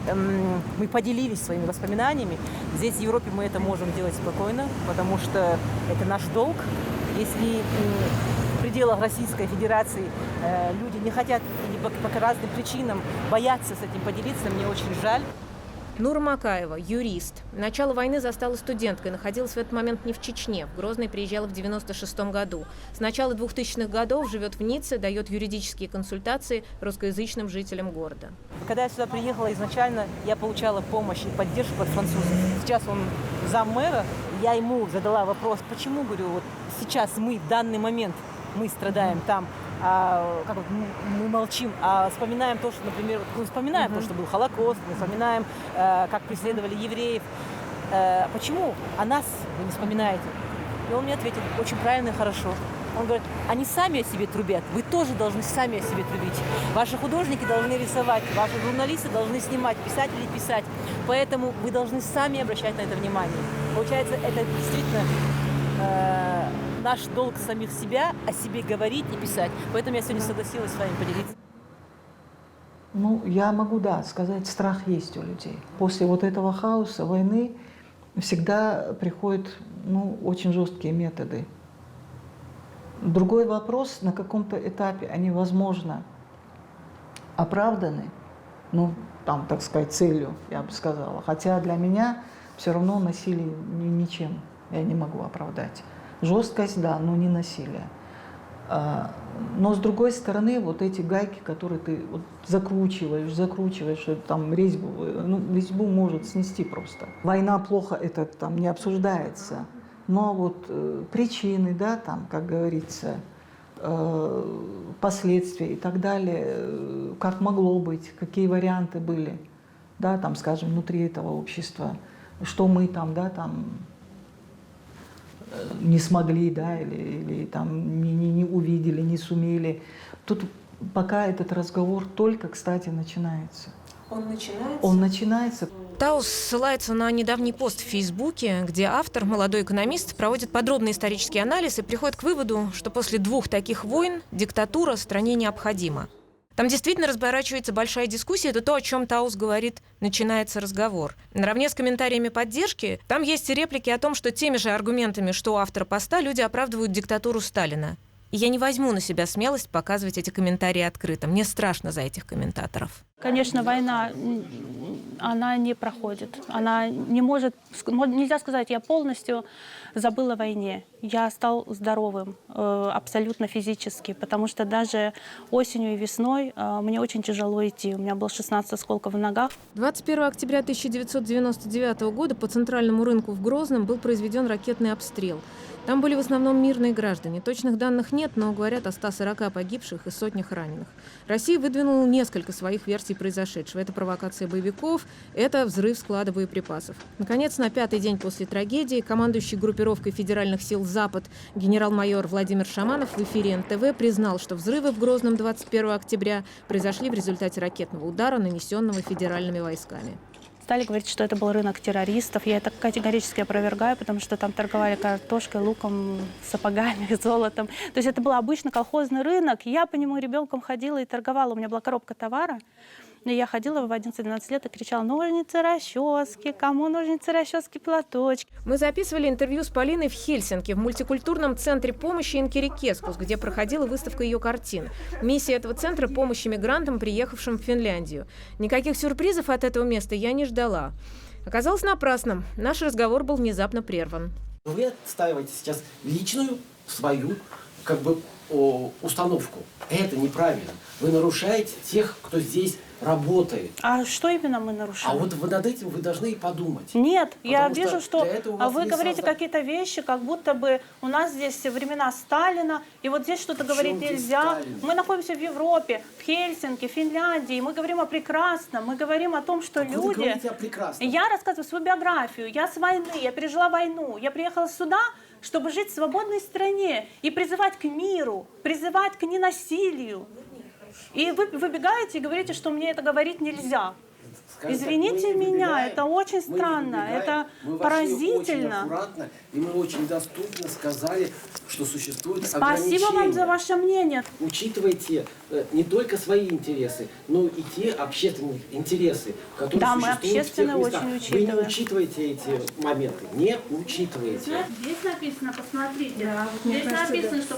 мы поделились своими воспоминаниями. Здесь, в Европе, мы это можем делать спокойно, потому что это наш долг. Если в пределах Российской Федерации люди не хотят или по разным причинам боятся с этим поделиться, мне очень жаль. Нура Макаева, юрист. Начало войны застала студенткой, находилась в этот момент не в Чечне. В Грозный приезжала в 96-м году. С начала 2000-х годов живет в Ницце, дает юридические консультации русскоязычным жителям города. Когда я сюда приехала изначально, я получала помощь и поддержку от французов. Сейчас он заммэра, я ему задала вопрос, почему, говорю, вот сейчас мы, в данный момент, мы страдаем там, мы молчим, а вспоминаем то, что, например, мы вспоминаем то, что был Холокост, мы вспоминаем, как преследовали евреев. Почему о нас вы не вспоминаете? И он мне ответил, очень правильно и хорошо. Он говорит, они сами о себе трубят, вы тоже должны сами о себе трубить. Ваши художники должны рисовать, ваши журналисты должны снимать, писатели писать. Поэтому вы должны сами обращать на это внимание. Получается, это действительно... наш долг самих себя о себе говорить и писать. Поэтому я сегодня согласилась с вами поделиться. Ну, я могу, сказать, страх есть у людей. После вот этого хаоса, войны, всегда приходят, очень жесткие методы. Другой вопрос, на каком-то этапе они, возможно, оправданы, там, так сказать, целью, я бы сказала. Хотя для меня все равно насилие ничем я не могу оправдать. Жесткость, да, но не насилие. Но с другой стороны, вот эти гайки, которые ты закручиваешь, что там резьбу может снести просто. Война плохо, это там не обсуждается. Но вот причины, там, как говорится, последствия и так далее, как могло быть, какие варианты были, там, скажем, внутри этого общества, что мы там не смогли, или там не увидели, не сумели. Тут пока этот разговор только, кстати, начинается. Он начинается. Таус ссылается на недавний пост в Фейсбуке, где автор, молодой экономист, проводит подробный исторический анализ и приходит к выводу, что после 2 таких войн диктатура стране необходима. Там действительно разворачивается большая дискуссия, это то, о чем Таус говорит, начинается разговор. Наравне с комментариями поддержки, там есть реплики о том, что теми же аргументами, что у автора поста, люди оправдывают диктатуру Сталина. И я не возьму на себя смелость показывать эти комментарии открыто. Мне страшно за этих комментаторов. Конечно, война, она не проходит. Она не может... Нельзя сказать, я полностью забыла о войне. Я стал здоровым, абсолютно физически, потому что даже осенью и весной мне очень тяжело идти. У меня было 16 осколков в ногах. 21 октября 1999 года по центральному рынку в Грозном был произведен ракетный обстрел. Там были в основном мирные граждане. Точных данных нет, но говорят о 140 погибших и сотнях раненых. Россия выдвинула несколько своих версий произошедшего. Это провокация боевиков, это взрыв склада боеприпасов. Наконец, на 5-й день после трагедии командующий группировкой федеральных сил «Запад» генерал-майор Владимир Шаманов в эфире НТВ признал, что взрывы в Грозном 21 октября произошли в результате ракетного удара, нанесенного федеральными войсками. стали говорить, что это был рынок террористов. Я это категорически опровергаю, потому что там торговали картошкой, луком, сапогами, золотом. То есть это был обычный колхозный рынок. Я по нему ребенком ходила и торговала. У меня была коробка товара. И я ходила в 11-12 лет и кричала: ножницы, расчески, кому ножницы, расчески, платочки. Мы записывали интервью с Полиной в Хельсинки, в мультикультурном центре помощи Инкерикескус, где проходила выставка ее картин. Миссия этого центра – помощь мигрантам, приехавшим в Финляндию. Никаких сюрпризов от этого места я не ждала. Оказалось напрасным. Наш разговор был внезапно прерван. Вы отстаиваете сейчас личную свою установку. Это неправильно. Вы нарушаете тех, кто здесь работает. А что именно мы нарушаем? А вот над этим вы должны и подумать. Нет, я вижу, что вы не говорите какие-то вещи, как будто бы у нас здесь времена Сталина, и вот здесь что-то говорить нельзя. Мы находимся в Европе, в Хельсинки, в Финляндии, мы говорим о прекрасном, мы говорим о том, что Вы люди... говорите о прекрасном. Я рассказываю свою биографию, я с войны, я пережила войну, я приехала сюда, чтобы жить в свободной стране и призывать к миру, призывать к ненасилию. И вы выбегаете и говорите, что мне это говорить нельзя. Извините меня, это очень странно, это поразительно. Очень аккуратно, и мы очень доступно сказали, что существует ограничения. Спасибо вам за ваше мнение. Учитывайте не только свои интересы, но и те общественные интересы, которые да, мы существуют общественные в тех местах. очень учитываем. Вы не учитываете эти моменты, не учитываете. Здесь написано, посмотрите, здесь написано, что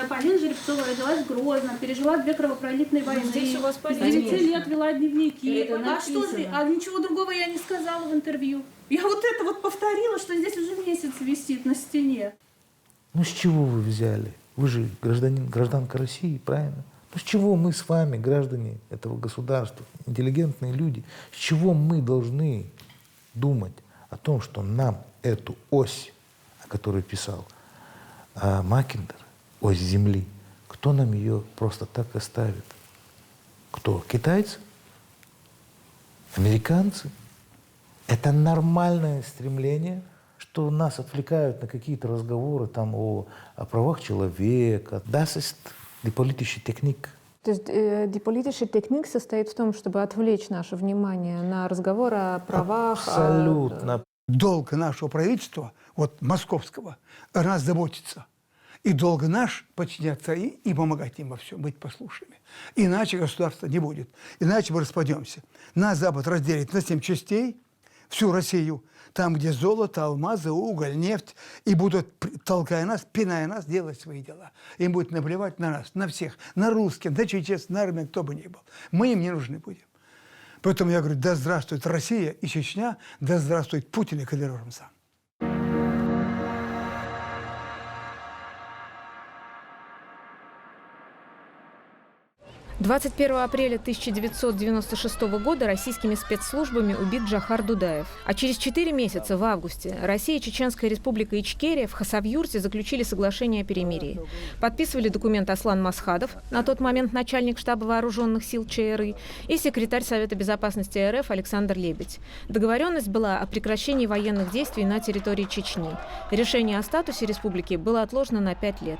Полина Жеребцова родилась в Грозном, пережила 2 кровопролитные войны. Здесь у вас с 9 лет вела дневники. Это что же? А ничего другого я не сказала в интервью. Я вот это вот повторила, что здесь уже месяц висит на стене. Ну с чего вы взяли? Вы же гражданка России, правильно? Ну с чего мы с вами, граждане этого государства, интеллигентные люди, с чего мы должны думать о том, что нам эту ось, о которой писал Маккендер, ось Земли, кто нам ее просто так оставит? Кто? Китайцы? Американцы? Это нормальное стремление, что нас отвлекают на какие-то разговоры там о правах человека. Das ist die politische Technik. То есть die politische Technik состоит в том, чтобы отвлечь наше внимание на разговор о правах. Абсолютно. Долг нашего правительства, вот московского, о нас заботиться. И долг наш подчиняться и помогать им во всем, быть послушными. Иначе государства не будет. Иначе мы распадемся. Нас Запад разделит на 7 частей, всю Россию, там, где золото, алмазы, уголь, нефть, и будут, толкая нас, пиная нас, делать свои дела. Им будет наплевать на нас, на всех, на русских, на чеченцев, на армян, кто бы ни был. Мы им не нужны будем. Поэтому я говорю, да здравствует Россия и Чечня, да здравствует Путин и Кадыров Рамзан. 21 апреля 1996 года российскими спецслужбами убит Джохар Дудаев. А через 4 месяца, в августе, Россия и Чеченская республика Ичкерия в Хасавюрте заключили соглашение о перемирии. Подписывали документ Аслан Масхадов, на тот момент начальник штаба вооруженных сил ЧРИ, и секретарь Совета безопасности РФ Александр Лебедь. Договоренность была о прекращении военных действий на территории Чечни. Решение о статусе республики было отложено на 5 лет.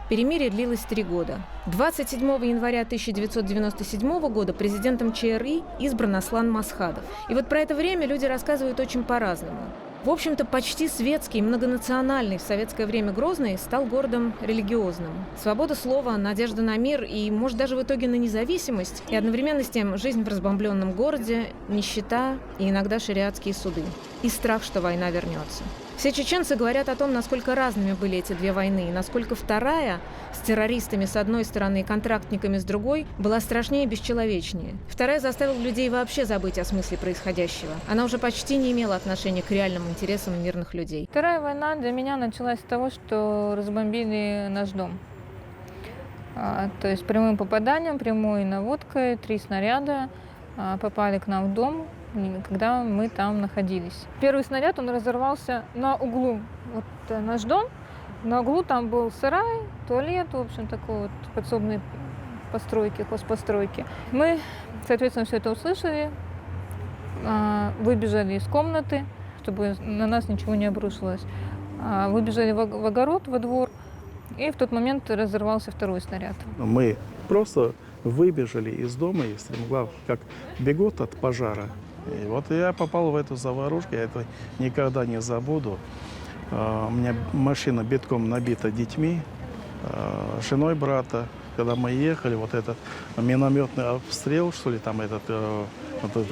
Перемирие длилось 3 года. 27 января 1997 года президентом ЧРИ избран Аслан Масхадов. И вот про это время люди рассказывают очень по-разному. В общем-то, почти светский, многонациональный в советское время Грозный стал городом религиозным. Свобода слова, надежда на мир и, может, даже в итоге на независимость. И одновременно с тем жизнь в разбомбленном городе, нищета и иногда шариатские суды. И страх, что война вернется. Все чеченцы говорят о том, насколько разными были эти 2 войны, и насколько вторая, с террористами с одной стороны и контрактниками с другой, была страшнее и бесчеловечнее. Вторая заставила людей вообще забыть о смысле происходящего. Она уже почти не имела отношения к реальным интересам мирных людей. Вторая война для меня началась с того, что разбомбили наш дом. То есть прямым попаданием, прямой наводкой, 3 снаряда попали к нам в дом, когда мы там находились. Первый снаряд, он разорвался на углу. Вот наш дом, на углу там был сарай, туалет, в общем, такой вот подсобной постройки, хозпостройки. Мы, соответственно, все это услышали, выбежали из комнаты, чтобы на нас ничего не обрушилось. Выбежали в огород, во двор, и в тот момент разорвался второй снаряд. Мы просто выбежали из дома, если могла, как бегут от пожара. И вот я попал в эту заварушку, я это никогда не забуду. У меня машина битком набита детьми, женой брата. Когда мы ехали, вот этот минометный обстрел, что ли, там этот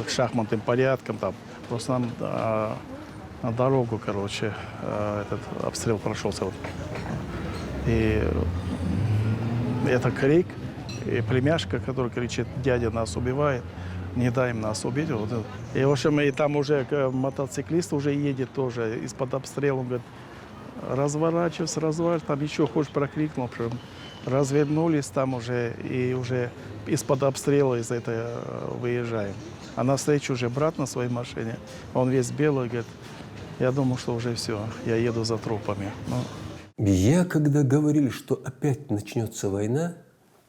шахматным порядком, там просто нам на дорогу, короче, этот обстрел прошелся. Вот. И это крик, и племяшка, который кричит: дядя нас убивает, не дай им нас убить. Вот. И, в общем, и там уже мотоциклист уже едет тоже из-под обстрела, он говорит: разворачивайся, там еще хочешь, прокрикнул. Развернулись там уже, и уже из-под обстрела из этой выезжаем. А навстречу уже брат на своей машине, он весь белый, говорит: я думал, что уже все, я еду за трупами. Я, когда говорили, что опять начнется война,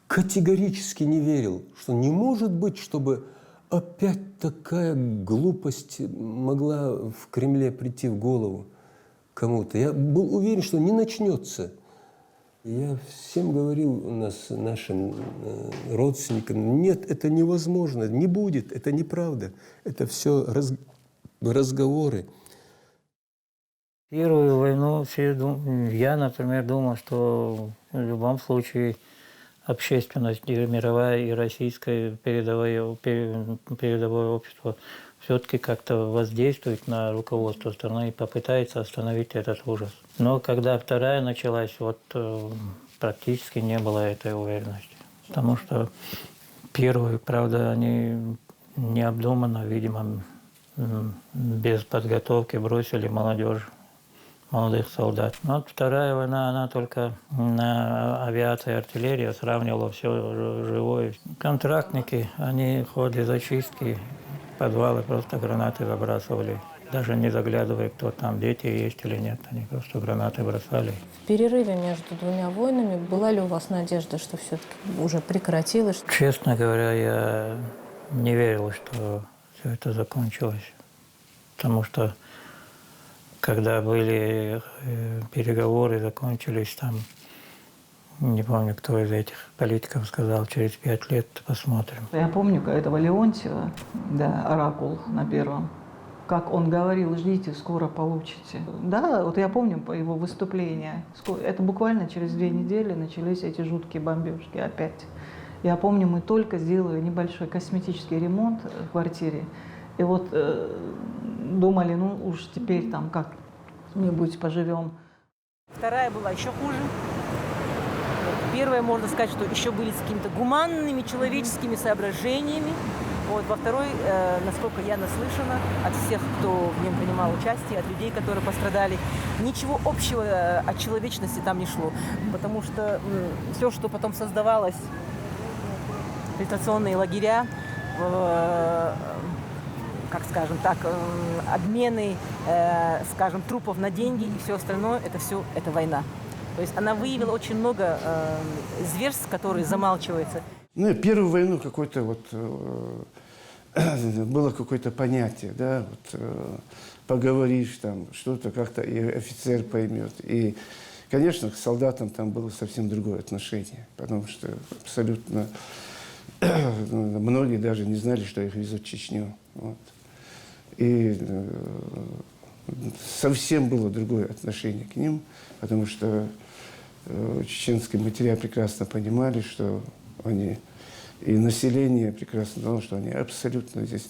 категорически не верил, что не может быть, чтобы опять такая глупость могла в Кремле прийти в голову кому-то. Я был уверен, что не начнется. Я всем говорил нашим родственникам: нет, это невозможно, не будет, это неправда, это все разговоры. Первую войну я, например, думал, что в любом случае общественность и мировая, и российское передовое общество все-таки как-то воздействует на руководство страны и попытается остановить этот ужас. Но когда вторая началась, вот практически не было этой уверенности. Потому что первую, правда, они необдуманно, видимо, без подготовки бросили молодых солдат. Но вот вторая война, она только на авиации и артиллерии сравнивала все живое. Контрактники, они в ходе зачистки подвалы просто гранаты забрасывали, даже не заглядывая, кто там, дети есть или нет, они просто гранаты бросали. В перерыве между двумя войнами была ли у вас надежда, что все-таки уже прекратилось? Честно говоря, я не верил, что все это закончилось. Потому что когда были переговоры, закончились там, не помню, кто из этих политиков сказал, через 5 лет посмотрим. Я помню этого Леонтьева, да, оракул на первом, как он говорил: ждите, скоро получите. Да, вот я помню его выступление. Это буквально через 2 недели начались эти жуткие бомбежки опять. Я помню, мы только сделали небольшой косметический ремонт в квартире. И вот думали, ну уж теперь там как-нибудь поживем. Вторая была еще хуже. Первая, можно сказать, что еще были с какими-то гуманными человеческими соображениями. Вот. Во второй, насколько я наслышана, от всех, кто в нем принимал участие, от людей, которые пострадали, ничего общего от человечности там не шло. Потому что все, что потом создавалось, фильтрационные лагеря, как скажем так, обмены, скажем, трупов на деньги и все остальное, это война. То есть она выявила очень много зверств, которые замалчиваются. Ну, первую войну какой-то было какое-то понятие, да, поговоришь там, что-то как-то и офицер поймет. И, конечно, к солдатам там было совсем другое отношение, потому что абсолютно многие даже не знали, что их везут в Чечню. Вот. И совсем было другое отношение к ним, потому что чеченские матеря прекрасно понимали, что они, и население прекрасно знало, что они абсолютно здесь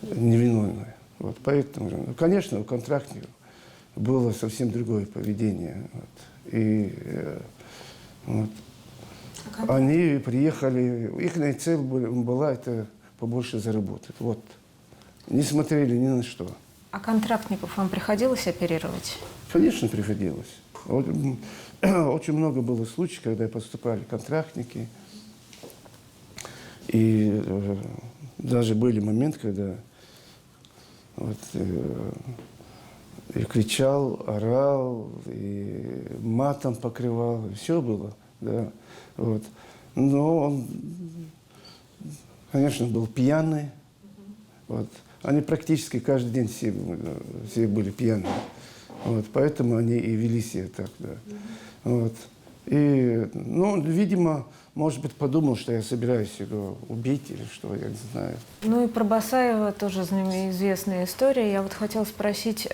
невиновны. Вот, поэтому, конечно, у контрактников было совсем другое поведение. Вот, и они приехали, их цель была это побольше заработать. Вот. Не смотрели ни на что. А контрактников вам приходилось оперировать? Конечно, приходилось. Очень много было случаев, когда поступали контрактники. И даже были моменты, когда и кричал, орал, и матом покрывал, и все было. Да. Вот. Но он, конечно, был пьяный. Вот. Они практически каждый день все были пьяные. Вот. Поэтому они и вели себя так. Да. Вот. И, ну, видимо, может быть, подумал, что я собираюсь его убить или что, я не знаю. Ну и про Басаева тоже известная история. Я вот хотела спросить,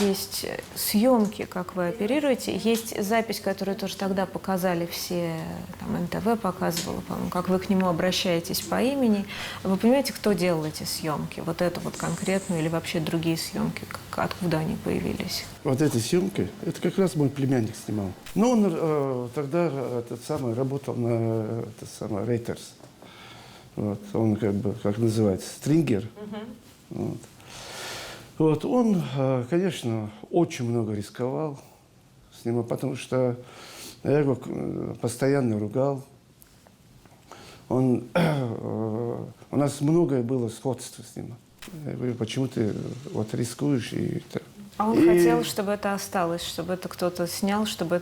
есть съемки, как вы оперируете, есть запись, которую тоже тогда показали все, там НТВ показывала, по-моему, как вы к нему обращаетесь по имени. Вы понимаете, кто делал эти съемки? Вот эту вот конкретную или вообще другие съемки? Откуда они появились? Вот эти съемки, это как раз мой племянник снимал. Но он тогда работал на Reuters. Вот, он как называется, стрингер. Вот, он, конечно, очень много рисковал с ним, потому что я его постоянно ругал. У нас многое было сходство с ним. Я говорю, почему ты вот рискуешь и так. А он хотел, чтобы это осталось, чтобы это кто-то снял, чтобы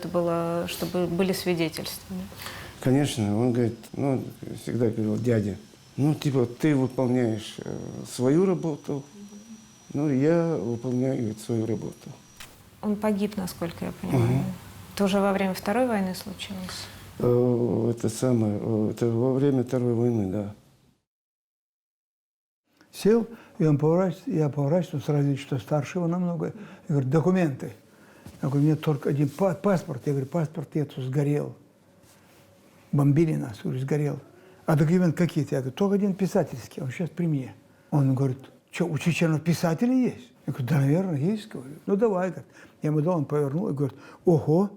были свидетельства. Конечно, он говорит, ну, всегда говорил, дядя, ну, типа, ты выполняешь свою работу, ну, я выполняю свою работу. Он погиб, насколько я понимаю. Это уже во время Второй войны случилось? Это во время Второй войны, да. Сел, и он поворачивается, сразу видит, что старше его намного. Я говорю, документы. Я говорю, у меня только один паспорт. Я говорю, паспорт нету, сгорел. Бомбили нас, говорю, сгорел. А документ какие-то? Я говорю, только один писательский, он сейчас при мне. Он говорит, что, у чеченцев писатели есть? Я говорю, да, наверное, есть, говорю. Ну, давай, говорит. Я ему дал, он повернул и говорит, ого,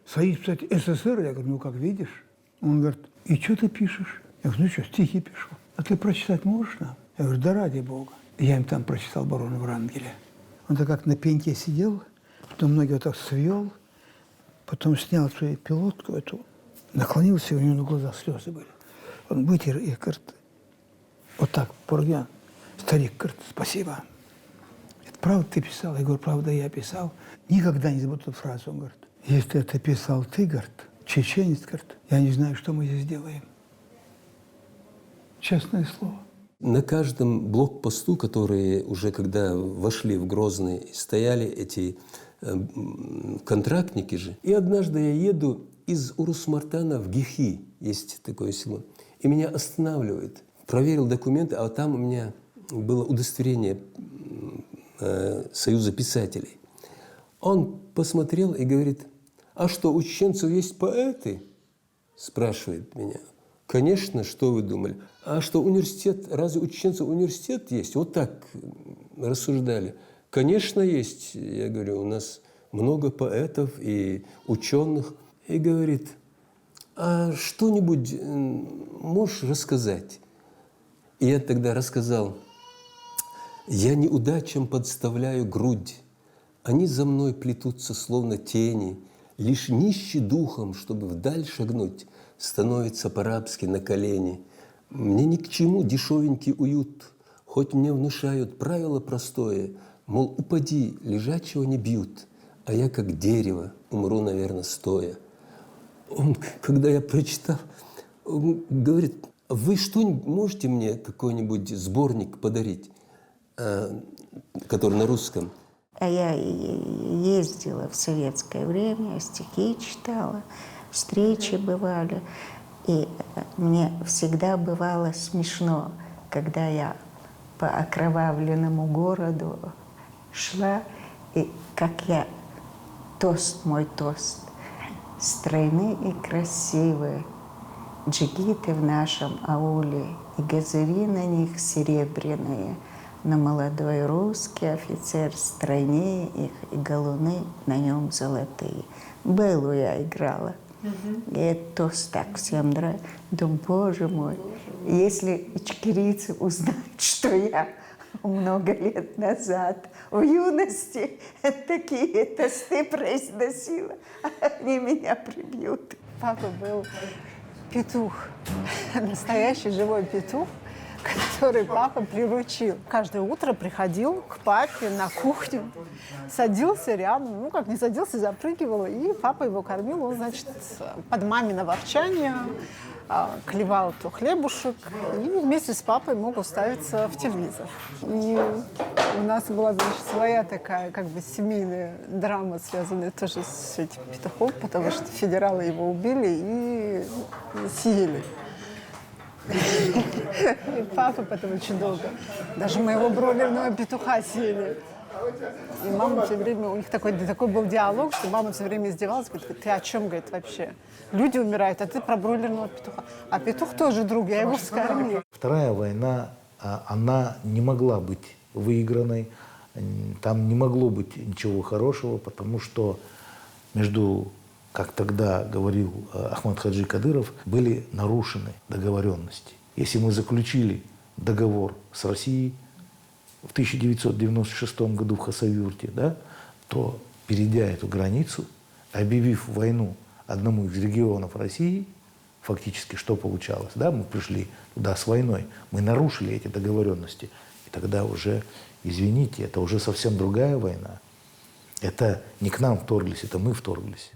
Союз писателей СССР. Я говорю, ну, как видишь. Он говорит, и что ты пишешь? Я говорю, ну, что, стихи пишу. А ты прочитать можешь нам? Я говорю, да ради Бога. Я им там прочитал «Барона Врангеля». Он так как на пеньке сидел, потом ноги вот так свел, потом снял свою пилотку эту, наклонился, и у него на глазах слезы были. Он вытер и говорит, вот так, Бургян, старик, говорит, спасибо. Это правда ты писал? Я говорю, правда я писал. Никогда не забуду эту фразу. Он говорит, если это писал ты, говорит, чеченец, говорит, я не знаю, что мы здесь делаем. Честное слово. На каждом блокпосту, которые уже когда вошли в Грозный, стояли эти контрактники же. И однажды я еду из Урус-Мартана в Гихи, есть такое село, и меня останавливает. Проверил документы, а там у меня было удостоверение Союза писателей. Он посмотрел и говорит, а что, у чеченцев есть поэты? Спрашивает меня. Конечно, что вы думали? А что университет, разве у чеченцев университет есть? Вот так рассуждали. Конечно, есть. Я говорю, у нас много поэтов и ученых. И говорит, а что-нибудь можешь рассказать? И я тогда рассказал, я неудачам подставляю грудь. Они за мной плетутся, словно тени. Лишь нищий духом, чтобы вдаль шагнуть, становится по-рабски на колени. Мне ни к чему дешевенький уют, хоть мне внушают правило простое, мол, упади, лежачего не бьют, а я как дерево умру, наверное, стоя. Он, когда я прочитал, он говорит, вы что-нибудь можете мне какой-нибудь сборник подарить, который на русском? А я ездила в советское время, стихи читала, встречи бывали. И мне всегда бывало смешно, когда я по окровавленному городу шла, и как я, мой тост, стройны и красивые джигиты в нашем ауле, и газыри на них серебряные, но молодой русский офицер стройнее их, и галуны на нем золотые. Беллу я играла. И это тост так всем нравится. Думаю, боже мой, если ичкерийцы узнают, что я много лет назад в юности такие тосты произносила, они меня прибьют. Папа был петух, настоящий живой петух. который папа приручил. Каждое утро приходил к папе на кухню, садился рядом, ну как не садился, запрыгивал, и папа его кормил. Он, значит, под мамино ворчание клевал то хлебушек, и вместе с папой мог уставиться в телевизор. И у нас была, значит, своя такая как бы семейная драма, связанная тоже с этим петухом, потому что федералы его убили и съели. И папа потом очень долго. Даже моего бройлерного петуха съели. И мама все время, у них такой был диалог, что мама все время издевалась, говорит, ты о чем, говорит, вообще? Люди умирают, а ты про бройлерного петуха. А петух тоже друг, я его вскормила. Вторая война, она не могла быть выигранной, там не могло быть ничего хорошего, потому что между, как тогда говорил Ахмад Хаджи Кадыров, были нарушены договоренности. Если мы заключили договор с Россией в 1996 году в Хасавюрте, да, то, перейдя эту границу, объявив войну одному из регионов России, фактически что получалось? Да, мы пришли туда с войной, мы нарушили эти договоренности. И тогда уже, извините, это уже совсем другая война. Это не к нам вторглись, это мы вторглись.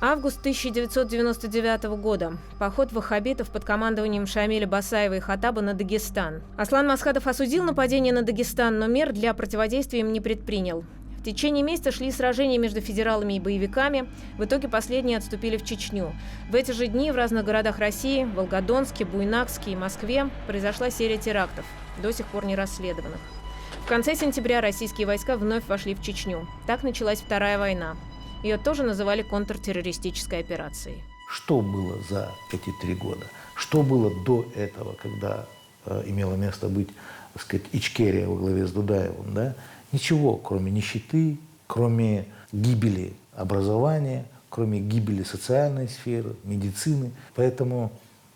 Август 1999 года. Поход ваххабитов под командованием Шамиля Басаева и Хаттаба на Дагестан. Аслан Масхадов осудил нападение на Дагестан, но мер для противодействия им не предпринял. В течение месяца шли сражения между федералами и боевиками. В итоге последние отступили в Чечню. В эти же дни в разных городах России, в Волгодонске, Буйнакске и Москве, произошла серия терактов, до сих пор не расследованных. В конце сентября российские войска вновь вошли в Чечню. Так началась Вторая война. Ее тоже называли контртеррористической операцией. Что было за эти 3 года? Что было до этого, когда имело место быть, так сказать, Ичкерия во главе с Дудаевым? Да? Ничего, кроме нищеты, кроме гибели образования, кроме гибели социальной сферы, медицины. Поэтому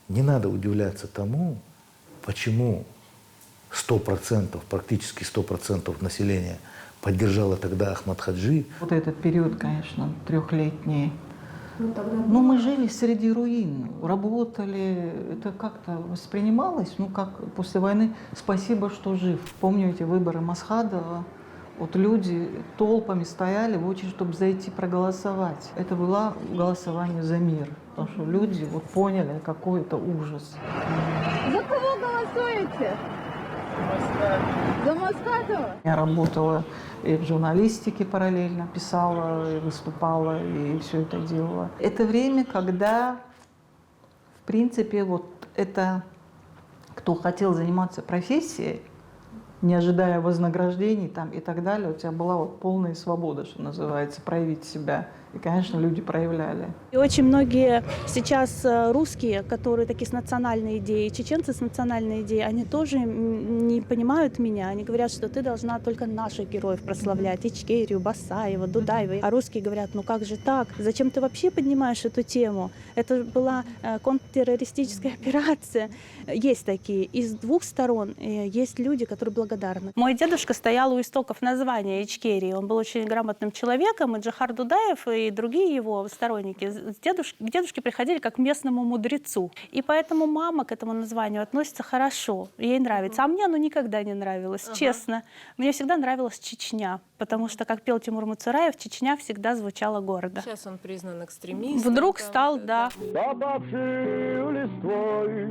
не надо удивляться тому, почему 100%, практически 100% населения поддержала тогда Ахмад Хаджи. Вот этот период, конечно, 3-летний. Ну, мы жили среди руин, работали, это как-то воспринималось, ну, как после войны, спасибо, что жив. Помню эти выборы Масхадова, вот люди толпами стояли в очередь, чтобы зайти проголосовать. Это было голосование за мир, потому что люди вот поняли, какой это ужас. За кого голосуете? За Масхадова? Я работала и в журналистике параллельно, писала, и выступала, и все это делала. Это время, когда, в принципе, вот это, кто хотел заниматься профессией, не ожидая вознаграждений там, и так далее, у тебя была вот полная свобода, что называется, проявить себя. И, конечно, люди проявляли. И очень многие сейчас русские, которые такие с национальной идеей, чеченцы с национальной идеей, они тоже не понимают меня. Они говорят, что ты должна только наших героев прославлять. Ичкерию, Басаева, Дудаева. А русские говорят, ну как же так? Зачем ты вообще поднимаешь эту тему? Это была контртеррористическая операция. Есть такие. И с 2 сторон есть люди, которые благодарны. Мой дедушка стоял у истоков названия Ичкерии. Он был очень грамотным человеком. И Джохар Дудаев, и другие его сторонники к дедушке приходили как к местному мудрецу. И поэтому мама к этому названию относится хорошо. Ей нравится. А мне оно никогда не нравилось, честно. Мне всегда нравилась Чечня. Потому что, как пел Тимур Муцураев, Чечня всегда звучала гордо. Сейчас он признан экстремистом. Вдруг стал, да. Попавший листвой,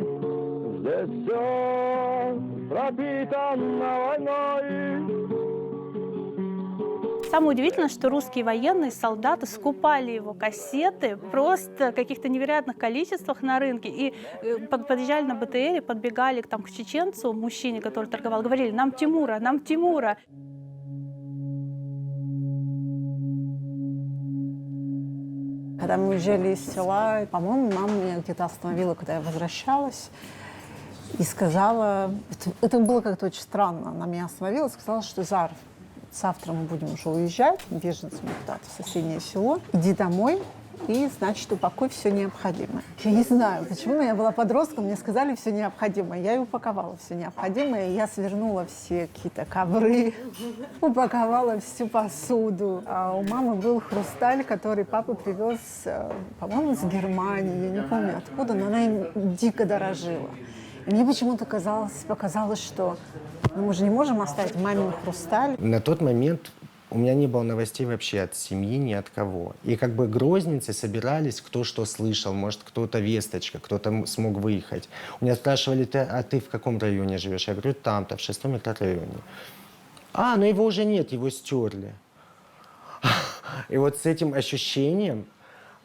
здесь все пропитано войной. Самое удивительное, что русские военные солдаты скупали его кассеты просто в каких-то невероятных количествах на рынке. И подъезжали на БТРе, подбегали там, к чеченцу, мужчине, который торговал, говорили: «Нам Тимура, нам Тимура». Когда мы уезжали из села, по-моему, мама меня где-то остановила, когда я возвращалась, и сказала, это было как-то очень странно, она меня остановила и сказала, что Зар, завтра мы будем уже уезжать, беженцами куда-то в соседнее село, иди домой и, значит, упакуй все необходимое. Я не знаю, почему, но я была подростком, мне сказали все необходимое. Я и упаковала все необходимое, я свернула все какие-то ковры, упаковала всю посуду. А у мамы был хрусталь, который папа привез, по-моему, из Германии, я не помню откуда, но она им дико дорожила. И мне почему-то показалось, что мы же не можем оставить мамин хрусталь. На тот момент у меня не было новостей вообще от семьи, ни от кого. И как бы грозненцы собирались, кто что слышал, может, кто-то весточка, кто-то смог выехать. У меня спрашивали, а ты в каком районе живешь? Я говорю, там-то, в 6-м микрорайоне. А, но его уже нет, его стерли. И вот с этим ощущением,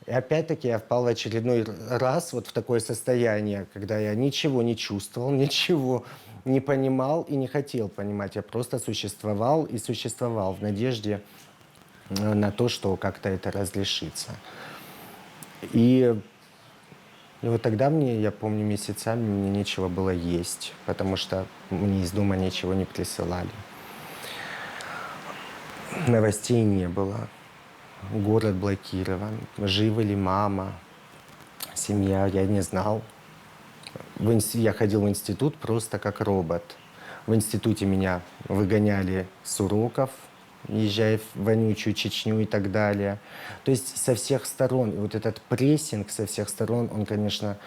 и опять-таки я впал в очередной раз вот в такое состояние, когда я ничего не чувствовал, ничего не понимал и не хотел понимать. Я просто существовал и существовал в надежде на то, что как-то это разрешится. И вот тогда я помню, месяцами мне нечего было есть, потому что мне из дома ничего не присылали. Новостей не было. Город блокирован. Жива ли мама, семья, я не знал. Я ходил в институт просто как робот. В институте меня выгоняли с уроков, езжая в вонючую Чечню и так далее. То есть со всех сторон. И вот этот прессинг со всех сторон, он, конечно...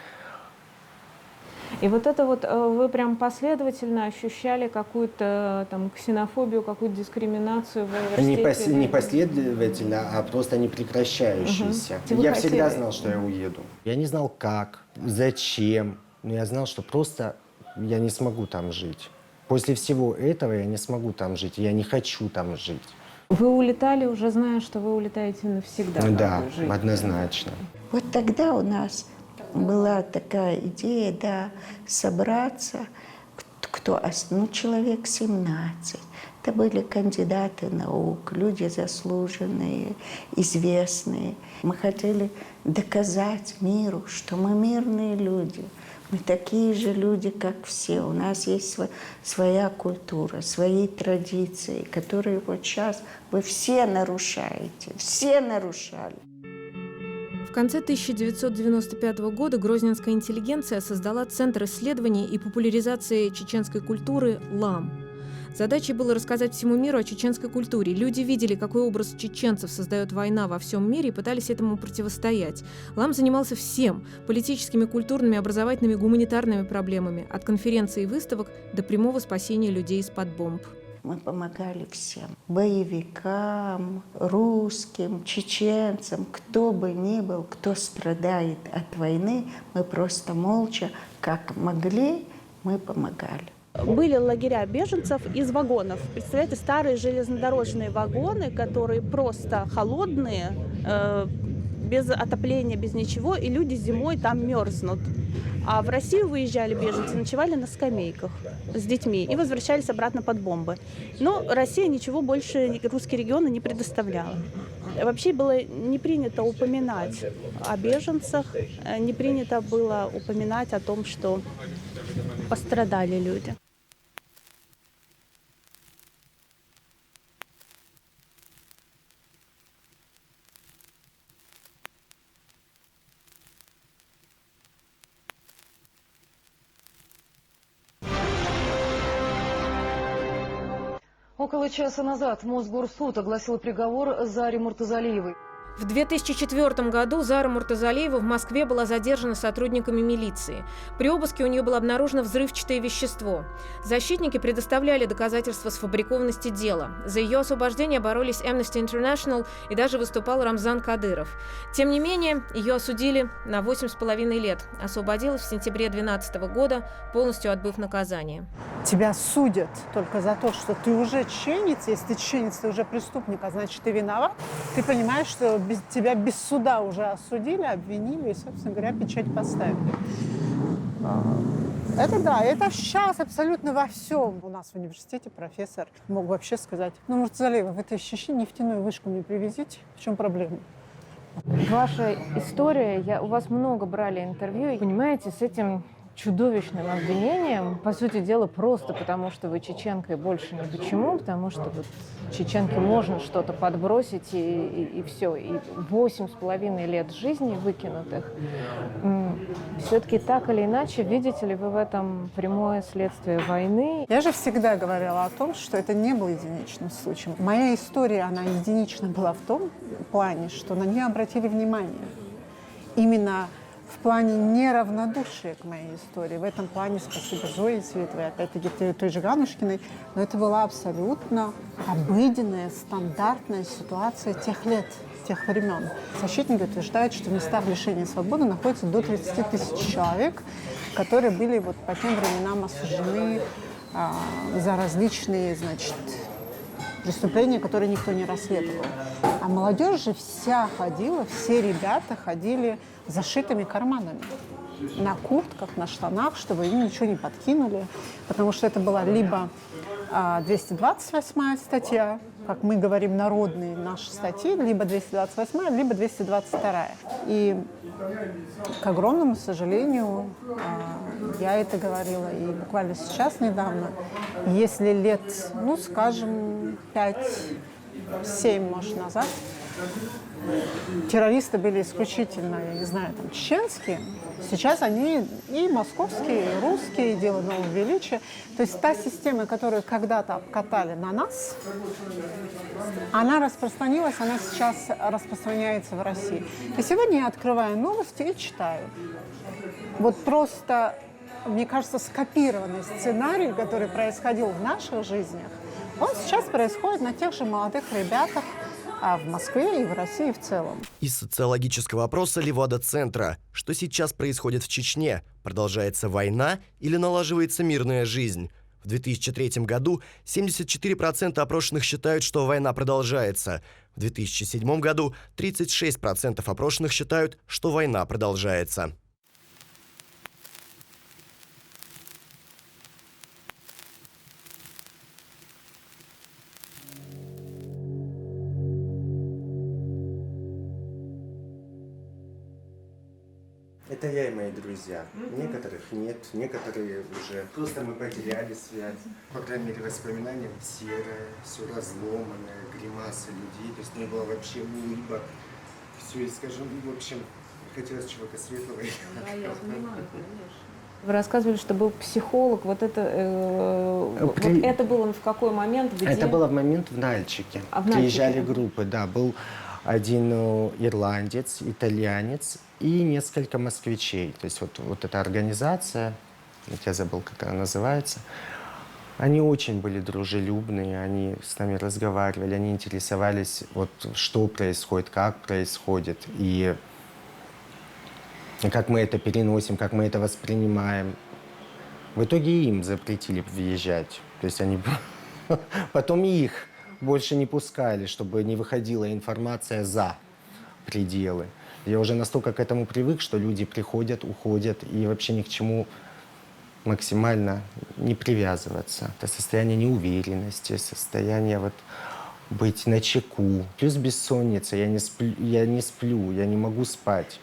И вот это вот вы прям последовательно ощущали какую-то там ксенофобию, какую-то дискриминацию в университете? Не последовательно, а просто непрекращающийся. Я всегда знал, что я уеду. Я не знал как, зачем, но я знал, что просто я не смогу там жить. После всего этого я не смогу там жить, я не хочу там жить. Вы улетали, уже зная, что вы улетаете навсегда? Да, однозначно. Вот тогда у нас была такая идея, да, собраться, человек 17. Это были кандидаты наук, люди заслуженные, известные. Мы хотели доказать миру, что мы мирные люди. Мы такие же люди, как все. У нас есть своя культура, свои традиции, которые вот сейчас вы все нарушаете. Все нарушали. В конце 1995 года грозненская интеллигенция создала Центр исследований и популяризации чеченской культуры «ЛАМ». Задачей было рассказать всему миру о чеченской культуре. Люди видели, какой образ чеченцев создает война во всем мире, и пытались этому противостоять. ЛАМ занимался всем – политическими, культурными, образовательными, гуманитарными проблемами, от конференций и выставок до прямого спасения людей из-под бомб. Мы помогали всем. Боевикам, русским, чеченцам, кто бы ни был, кто страдает от войны, мы просто молча, как могли, мы помогали. Были лагеря беженцев из вагонов. Представляете, старые железнодорожные вагоны, которые просто холодные, без отопления, без ничего, и люди зимой там мерзнут. А в Россию выезжали беженцы, ночевали на скамейках с детьми и возвращались обратно под бомбы. Но Россия ничего больше русские регионы не предоставляла. Вообще было не принято упоминать о беженцах, не принято было упоминать о том, что пострадали люди. Около часа назад Мосгорсуд огласил приговор Заре Муртазалиевой. В 2004 году Зара Муртазалиева в Москве была задержана сотрудниками милиции. При обыске у нее было обнаружено взрывчатое вещество. Защитники предоставляли доказательства сфабрикованности дела. За ее освобождение боролись Amnesty International и даже выступал Рамзан Кадыров. Тем не менее, ее осудили на 8,5 лет. Освободилась в сентябре 2012 года, полностью отбыв наказание. Тебя судят только за то, что ты уже чеченец. Если ты чеченец, ты уже преступник, а значит, ты виноват. Ты понимаешь, что тебя без суда уже осудили, обвинили и, собственно говоря, печать поставили. Это да, это сейчас абсолютно во всем. У нас в университете профессор мог вообще сказать: ну, Муртазалиева, вы-то из Чечни нефтяную вышку мне привезите, в чем проблема? Ваша история, у вас много брали интервью, и, понимаете, с этим чудовищным обвинением, по сути дела, просто потому, что вы чеченка и больше ни почему, потому что вот чеченке можно что-то подбросить и все. И 8,5 лет жизни выкинутых. Все-таки так или иначе, видите ли вы в этом прямое следствие войны? Я же всегда говорила о том, что это не был единичным случаем. Моя история, она единична была в том плане, что на нее обратили внимание. Именно в плане неравнодушия к моей истории. В этом плане спасибо Зое Светлой, опять-таки той же Ганушкиной. Но это была абсолютно обыденная, стандартная ситуация тех лет, тех времен. Защитники утверждают, что в местах лишения свободы находится до 30 тысяч человек, которые были вот по тем временам осуждены за различные, значит, преступления, которые никто не расследовал. А молодежь же вся ходила, все ребята ходили с зашитыми карманами. На куртках, на штанах, чтобы им ничего не подкинули. Потому что это была либо 228 статья, как мы говорим, народные наши статьи, либо 228, либо 222. И, к огромному сожалению, я это говорила и буквально сейчас недавно, если лет, ну, скажем, 5-7, может, назад, террористы были исключительно, я не знаю, там, чеченские. Сейчас они и московские, и русские, дело нового величия. То есть та система, которую когда-то обкатали на нас, она распространилась, она сейчас распространяется в России. И сегодня я открываю новости и читаю. Вот просто, мне кажется, скопированный сценарий, который происходил в наших жизнях, он сейчас происходит на тех же молодых ребятах, в Москве и в России в целом. Из социологического опроса Левада-центра. Что сейчас происходит в Чечне? Продолжается война или налаживается мирная жизнь? В 2003 году 74% опрошенных считают, что война продолжается. В 2007 году 36% опрошенных считают, что война продолжается. Это я и мои друзья. Некоторых нет, некоторые уже просто мы потеряли связь. По крайней мере, воспоминания серое, все разломанное, гримасы людей. То есть не было вообще либо все, скажем, в общем, хотелось чего-то светлого. Да, я понимаю, конечно. Вы рассказывали, что был психолог. Вот это было в какой момент? Где? Это было в момент в Нальчике. Приезжали группы, да. Был один ирландец, итальянец и несколько москвичей. То есть вот эта организация, я забыл, как она называется, они очень были дружелюбные, они с нами разговаривали, они интересовались, вот, что происходит, как происходит, и как мы это переносим, как мы это воспринимаем. В итоге им запретили въезжать. То есть они потом их больше не пускали, чтобы не выходила информация за пределы. Я уже настолько к этому привык, что люди приходят, уходят и вообще ни к чему максимально не привязываться. Это состояние неуверенности, состояние вот быть начеку. Плюс бессонница, я не сплю, я не могу спать.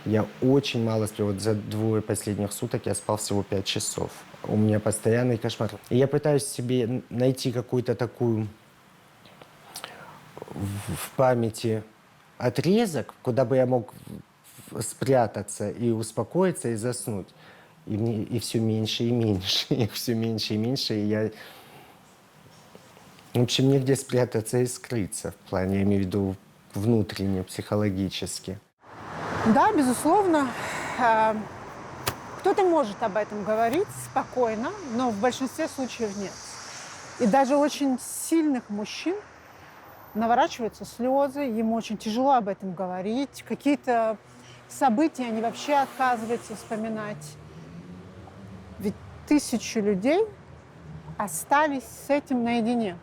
Я очень мало сплю. Вот за 2 последних суток я спал всего 5 часов. У меня постоянный кошмар. И я пытаюсь себе найти какую-то такую в памяти отрезок, куда бы я мог спрятаться и успокоиться, и заснуть. И все меньше и меньше, и все меньше и меньше. И я... В общем, негде спрятаться и скрыться. В плане, я имею в виду, внутренне, психологически. Да, безусловно. Кто-то может об этом говорить спокойно, но в большинстве случаев нет. И даже очень сильных мужчин наворачиваются слезы, ему очень тяжело об этом говорить. Какие-то события они вообще отказываются вспоминать. Ведь 1000 людей остались с этим наедине.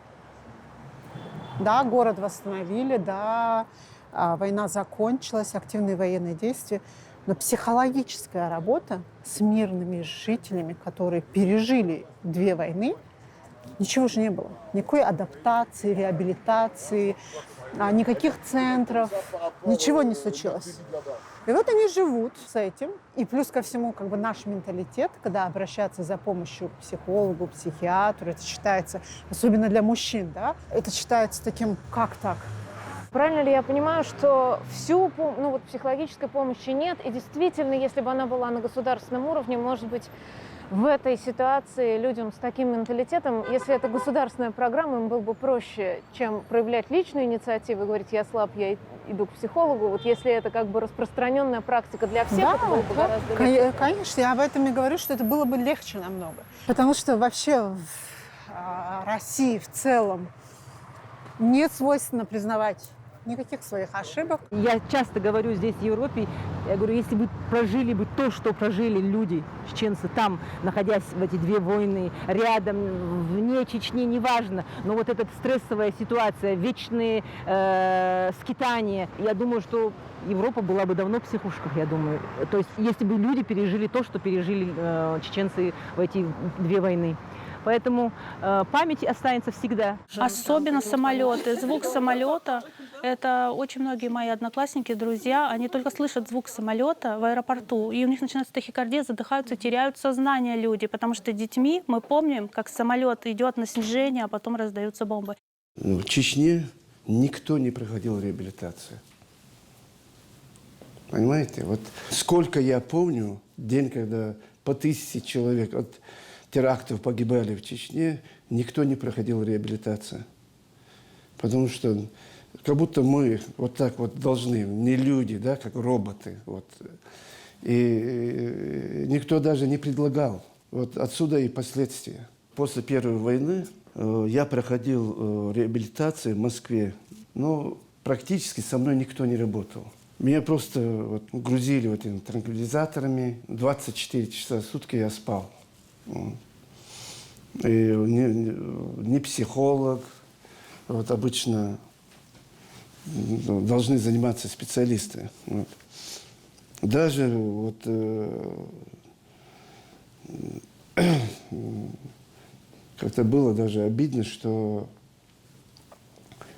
Да, город восстановили, да, война закончилась, активные военные действия. Но психологическая работа с мирными жителями, которые пережили 2 войны, ничего же не было. Никакой адаптации, реабилитации, никаких центров, ничего не случилось. И вот они живут с этим. И плюс ко всему, как бы наш менталитет, когда обращаться за помощью к психологу, психиатру, это считается, особенно для мужчин, да, это считается таким, как так? Правильно ли я понимаю, что всю психологической помощи нет, и действительно, если бы она была на государственном уровне, может быть, в этой ситуации людям с таким менталитетом, если это государственная программа, им было бы проще, чем проявлять личную инициативу и говорить: я слаб, я иду к психологу. Вот если это как бы распространенная практика для всех, Да, это было бы гораздо легче. Конечно, я об этом и говорю, что это было бы легче намного. Потому что вообще в России в целом нет свойственно признавать никаких своих ошибок. Я часто говорю здесь, в Европе, я говорю, если бы прожили бы то, что прожили люди, чеченцы, там, находясь в эти две войны, рядом, вне Чечни, неважно, но вот эта стрессовая ситуация, вечные скитания, я думаю, что Европа была бы давно в психушках, я думаю. То есть, если бы люди пережили то, что пережили чеченцы в эти две войны. Поэтому память останется всегда. Особенно самолеты. Звук самолета. Это очень многие мои одноклассники, друзья, они только слышат звук самолета в аэропорту, и у них начинается тахикардия, задыхаются, теряют сознание люди, потому что детьми мы помним, как самолет идет на снижение, а потом раздаются бомбы. В Чечне никто не проходил реабилитацию. Понимаете? Вот сколько я помню, день, когда по 1000 человек от терактов погибали в Чечне, никто не проходил реабилитацию. Потому что как будто мы вот так вот должны, не люди, да, как роботы. Вот. И никто даже не предлагал. Вот отсюда и последствия. После Первой войны я проходил реабилитацию в Москве, но практически со мной никто не работал. Меня просто вот грузили вот этими транквилизаторами. 24 часа в сутки я спал. И не психолог. Вот обычно должны заниматься специалисты. Вот. Даже вот как-то было даже обидно, что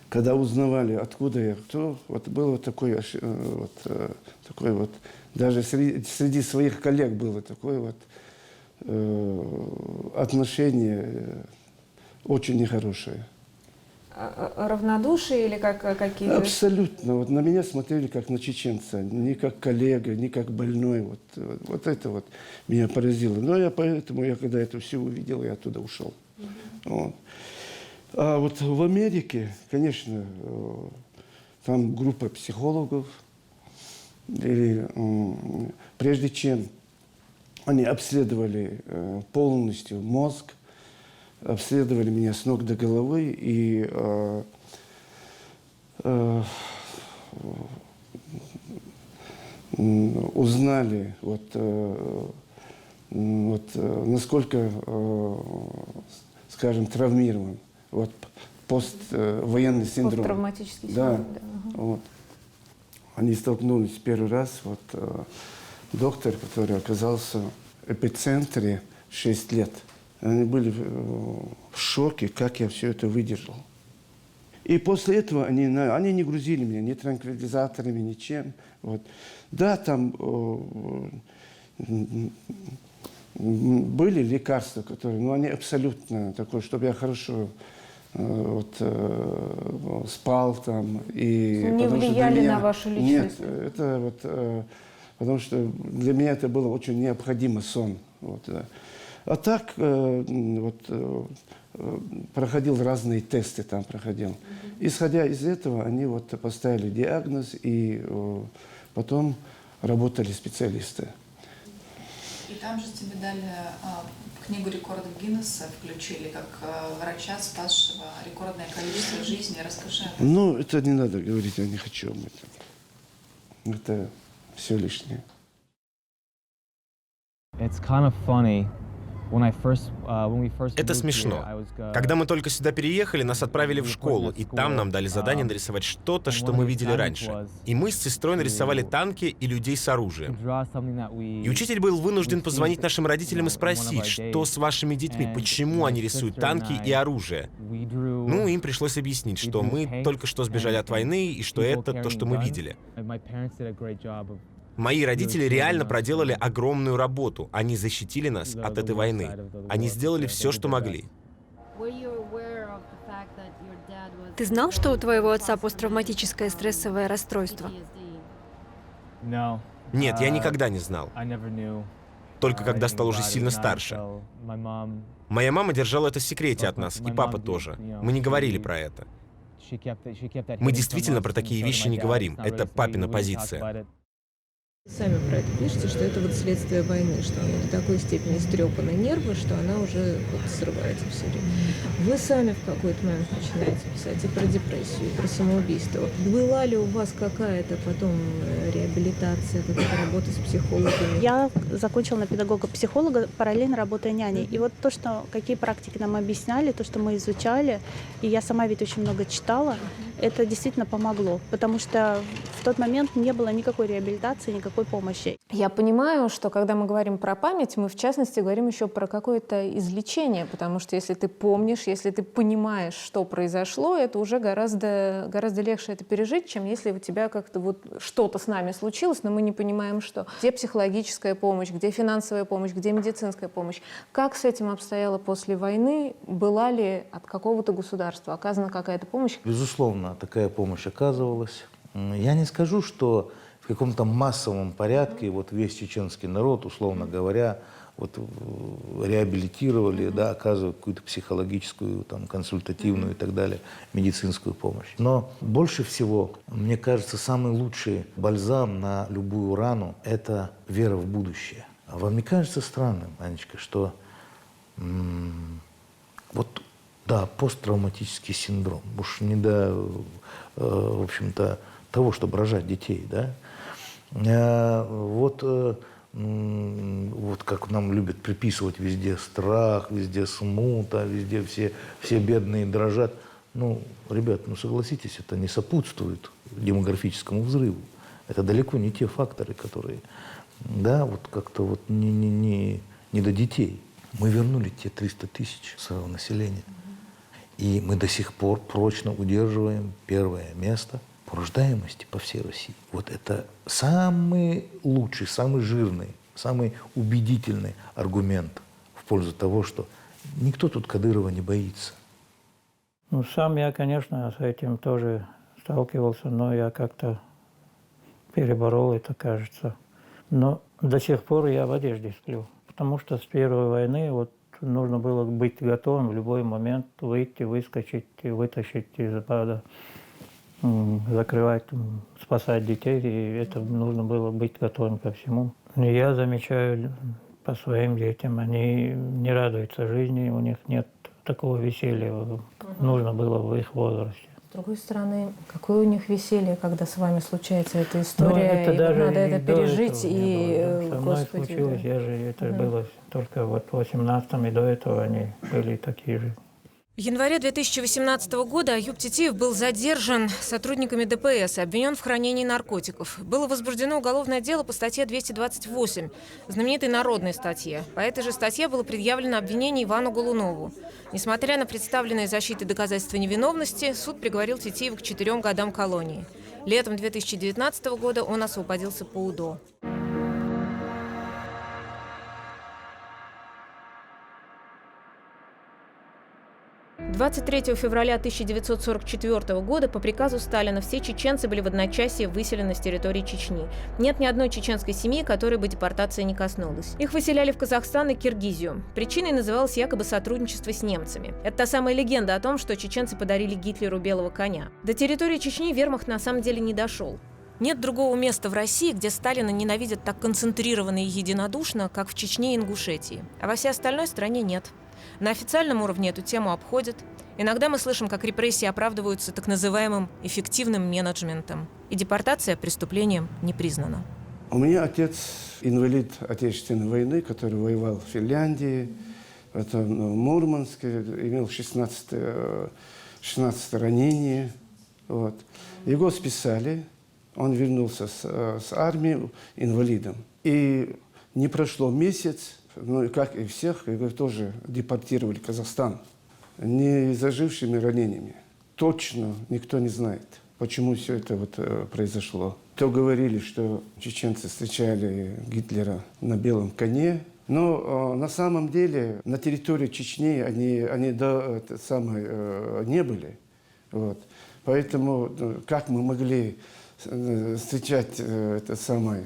когда узнавали, откуда я, кто, вот было такой вот, даже среди своих коллег было такое вот отношение очень нехорошее. Равнодушие или какие-то... Абсолютно. Вот на меня смотрели как на чеченца, не как коллега, не как больной. Вот это вот меня поразило. Но поэтому я когда это все увидел, я оттуда ушел. Вот. А вот в Америке, конечно, там группа психологов, и прежде чем они обследовали полностью мозг, обследовали меня с ног до головы и узнали, насколько, скажем, травмирован. Вот поствоенный синдром. Посттравматический синдром. Да. Вот. Они столкнулись первый раз. Вот доктор, который оказался в эпицентре 6 лет. Они были в шоке, как я все это выдержал. И после этого они не грузили меня ни транквилизаторами, ничем. Вот. Да, там были лекарства, которые, но они абсолютно такое, чтобы я хорошо спал там. И не влияли на вашу личность? Нет, это вот, потому что для меня это было очень необходимо сон. Вот, да. А так проходил разные тесты, там проходил. Исходя из этого, они вот поставили диагноз, и потом работали специалисты. И там же тебе дали книгу рекордов Гиннесса, включили как врача, спасшего рекордное количество жизней. Расскажи об этом. Ну, это не надо говорить, я не хочу об этом. Это все лишнее. It's kind of funny. Это смешно. Когда мы только сюда переехали, нас отправили в школу, и там нам дали задание нарисовать что-то, что мы видели раньше. И мы с сестрой нарисовали танки и людей с оружием. И учитель был вынужден позвонить нашим родителям и спросить, что с вашими детьми, почему они рисуют танки и оружие. Ну, им пришлось объяснить, что мы только что сбежали от войны, и что это то, что мы видели. Мои родители реально проделали огромную работу. Они защитили нас от этой войны. Они сделали все, что могли. Ты знал, что у твоего отца посттравматическое стрессовое расстройство? Нет, я никогда не знал. Только когда стал уже сильно старше. Моя мама держала это в секрете от нас, и папа тоже. Мы не говорили про это. Мы действительно про такие вещи не говорим. Это папина позиция. Сами про это пишете, что это вот следствие войны, что она до такой степени стрепаны нервы, что она уже вот срывается все время. Вы сами в какой-то момент начинаете писать и про депрессию, и про самоубийство. Была ли у вас какая-то потом реабилитация, какая-то работа с психологами? Я закончила на педагога-психолога, параллельно работая няней. И вот то, что какие практики нам объясняли, то, что мы изучали, и я сама ведь очень много читала, это действительно помогло, потому что в тот момент не было никакой реабилитации, никакой помощи. Я понимаю, что когда мы говорим про память, мы в частности говорим еще про какое-то излечение, потому что если ты помнишь, если ты понимаешь, что произошло, это уже гораздо легче это пережить, чем если у тебя как-то вот что-то с нами случилось, но мы не понимаем, что. Где психологическая помощь, где финансовая помощь, где медицинская помощь. Как с этим обстояло после войны? Была ли от какого-то государства оказана какая-то помощь? Безусловно, такая помощь оказывалась. Я не скажу, что в каком-то массовом порядке вот весь чеченский народ, условно говоря, вот реабилитировали, да, оказывают какую-то психологическую, там, консультативную и так далее, медицинскую помощь. Но больше всего, мне кажется, самый лучший бальзам на любую рану – это вера в будущее. А вам не кажется странным, Анечка, что вот, да, посттравматический синдром, уж не до, в общем-то, того, чтобы рожать детей, да? Вот как нам любят приписывать везде страх, везде смута, везде все бедные дрожат. Ну, ребят, ну согласитесь, это не сопутствует демографическому взрыву. Это далеко не те факторы, которые, да, вот как-то вот не до детей. Мы вернули те 300 тысяч своего населения. И мы до сих пор прочно удерживаем первое место по рождаемости по всей России. Вот это самый лучший, самый жирный, самый убедительный аргумент в пользу того, что никто тут Кадырова не боится. Ну, сам я, конечно, с этим тоже сталкивался, но я как-то переборол это, кажется. Но до сих пор я в одежде сплю, потому что с первой войны вот нужно было быть готовым в любой момент выйти, выскочить, вытащить из бада, закрывать, спасать детей, и это нужно было быть готовым ко всему. И я замечаю по своим детям, они не радуются жизни, у них нет такого веселья, нужно было в их возрасте. С другой стороны, какое у них веселье, когда с вами случается эта история, это и даже надо это пережить, и, со мной случилось, я же, это было только вот в 18-м, и до этого они были такие же. В январе 2018 года Аюб Тетиев был задержан сотрудниками ДПС и обвинен в хранении наркотиков. Было возбуждено уголовное дело по статье 228, знаменитой народной статье. По этой же статье было предъявлено обвинение Ивану Голунову. Несмотря на представленные защитой доказательства невиновности, суд приговорил Тетиева к 4 годам колонии. Летом 2019 года он освободился по УДО. 23 февраля 1944 года по приказу Сталина все чеченцы были в одночасье выселены с территории Чечни. Нет ни одной чеченской семьи, которой бы депортация не коснулась. Их выселяли в Казахстан и Киргизию. Причиной называлось якобы сотрудничество с немцами. Это та самая легенда о том, что чеченцы подарили Гитлеру белого коня. До территории Чечни вермахт на самом деле не дошел. Нет другого места в России, где Сталина ненавидят так концентрированно и единодушно, как в Чечне и Ингушетии. А во всей остальной стране нет. На официальном уровне эту тему обходят. Иногда мы слышим, как репрессии оправдываются так называемым эффективным менеджментом. И депортация преступлением не признана. У меня отец инвалид Отечественной войны, который воевал в Финляндии, в Мурманске, имел 16 ранения. Вот. Его списали, он вернулся с армии инвалидом. И не прошло месяц, ну, как и всех, его тоже депортировали в Казахстан. Не зажившими ранениями. Точно никто не знает, почему все это вот произошло. То говорили, что чеченцы встречали Гитлера на белом коне, но на самом деле на территории Чечни они не были. Вот. Поэтому как мы могли встречать это самое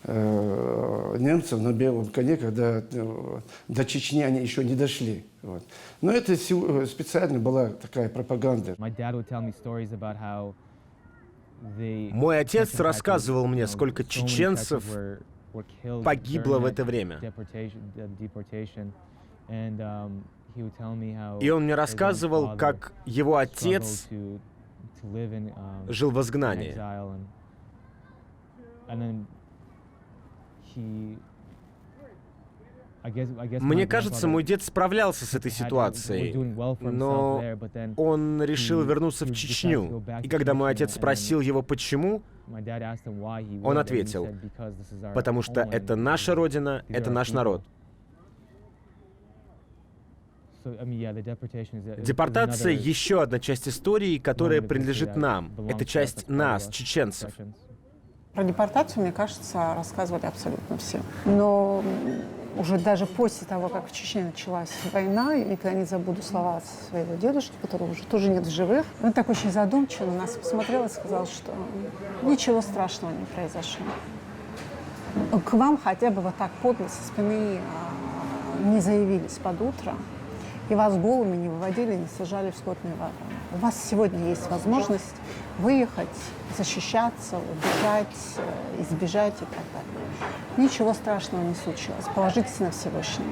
немцев на белом коне, когда до Чечни они еще не дошли. Вот. Но это специально была такая пропаганда. Мой отец рассказывал мне, сколько чеченцев погибло в это время. И он мне рассказывал, как его отец жил в изгнании. Мне кажется, мой дед справлялся с этой ситуацией, но он решил вернуться в Чечню. И когда мой отец спросил его, почему, он ответил: потому что это наша родина, это наш народ. Депортация — еще одна часть истории, которая принадлежит нам. Это часть нас, чеченцев. Про депортацию, мне кажется, рассказывали абсолютно все. Но уже даже после того, как в Чечне началась война, я никогда не забуду слова своего дедушки, которого уже тоже нет в живых. Он так очень задумчиво на нас посмотрел и сказал, что ничего страшного не произошло. К вам хотя бы вот так подло со спины не заявились под утро, и вас голыми не выводили, не сажали в скотные вагоны. У вас сегодня есть возможность выехать, защищаться, убежать, избежать и так далее. Ничего страшного не случилось. Положитесь на Всевышнего.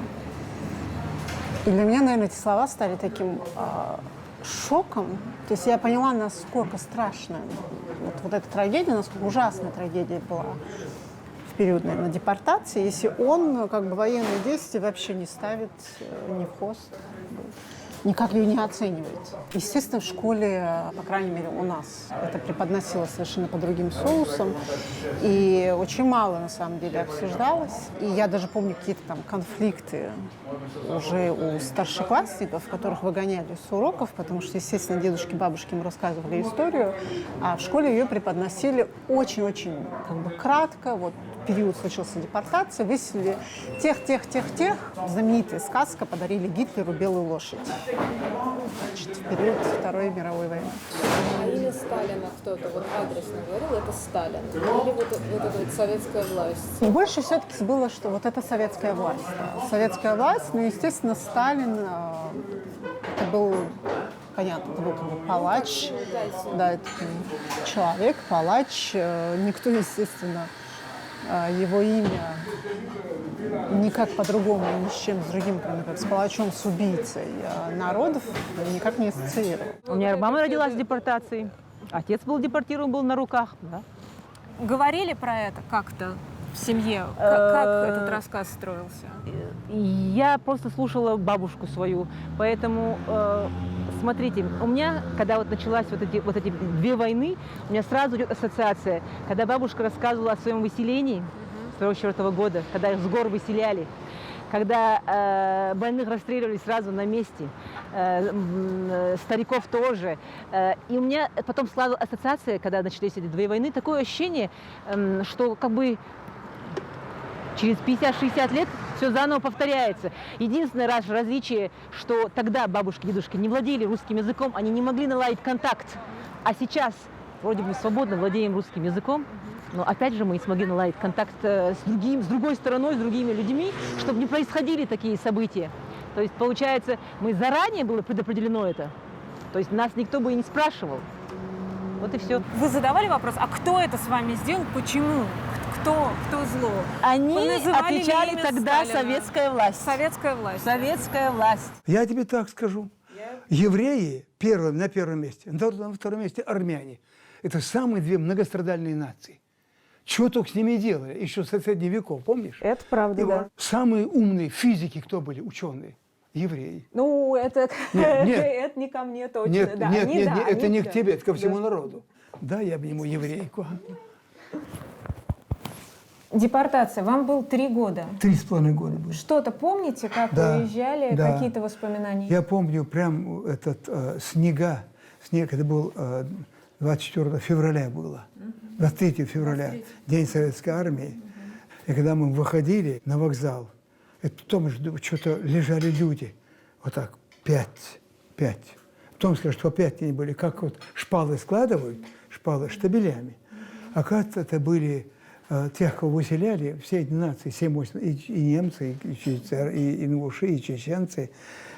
И для меня, наверное, эти слова стали таким шоком. То есть я поняла, насколько страшная вот эта трагедия, насколько ужасная трагедия была в период, наверное, депортации, если он как бы военные действия вообще не ставит ни в хвост, никак ее не оценивает. Естественно, в школе, по крайней мере, у нас это преподносилось совершенно по другим соусам. И очень мало, на самом деле, обсуждалось. И я даже помню какие-то там конфликты уже у старшеклассников, которых выгоняли с уроков, потому что, естественно, дедушки, бабушки им рассказывали историю, а в школе ее преподносили очень-очень как бы кратко. Вот период случился депортация, выселили тех. Знаменитая сказка «Подарили Гитлеру белую лошадь». Значит, в период Второй мировой войны. А имя Сталина кто-то вот адресно говорил, это Сталин? Или вот эта вот советская власть? И больше все-таки было, что вот это советская власть. Да. Советская власть, ну, естественно, Сталин, это был, понятно, это был как бы палач, да, это человек, палач. Никто, естественно, его имя никак по-другому, ни с чем с другим, кроме как с палачом, с убийцей народов, никак не ассоциировал. У меня мама родилась в депортации, отец был депортирован, был на руках. Да. Говорили про это как-то в семье? Как этот рассказ строился? Я просто слушала бабушку свою, поэтому... Смотрите, у меня, когда вот началась вот эти две войны, у меня сразу идет ассоциация, когда бабушка рассказывала о своем выселении 1944 года, когда их с гор выселяли, когда больных расстреливали сразу на месте, стариков тоже. И у меня потом складывалась ассоциация, когда начались эти две войны, такое ощущение, что как бы через 50-60 лет все заново повторяется. Единственное различие, что тогда бабушки, дедушки не владели русским языком, они не могли наладить контакт. А сейчас вроде бы свободно владеем русским языком, но опять же мы не смогли наладить контакт с другой стороной, с другими людьми, чтобы не происходили такие события. То есть, получается, мы заранее было предопределено это. То есть нас никто бы и не спрашивал. Вот и все. Вы задавали вопрос, а кто это с вами сделал, почему? Кто зло? Они отвечали тогда Сталина. советская власть. Советская власть. Советская власть. Я тебе так скажу. Евреи на первом месте, на втором месте армяне. Это самые две многострадальные нации. Чего только с ними делали, еще с средневеков, помнишь? Это правда, да. Самые умные физики, кто были, ученые? Евреи. Ну, это это не ко мне точно. Нет, да. нет, они, нет, да, нет, это они, не к тебе, это ко всему да. народу. Да, я обниму еврейку. Депортация. Вам было 3 года. 3,5 года было. Что-то помните, как Да, вы уезжали? да. Какие-то воспоминания? Я помню прям снег, это был 24 февраля было, 23 февраля, День Советской Армии. И когда мы выходили на вокзал, там что-то лежали люди, вот так, 5. Потом сказали, что опять они были, как вот шпалы складывают, шпалы штабелями. Оказывается, это были тех, кого выселяли, все эти нации, 7-8, и немцы, и ингуши, и чеченцы,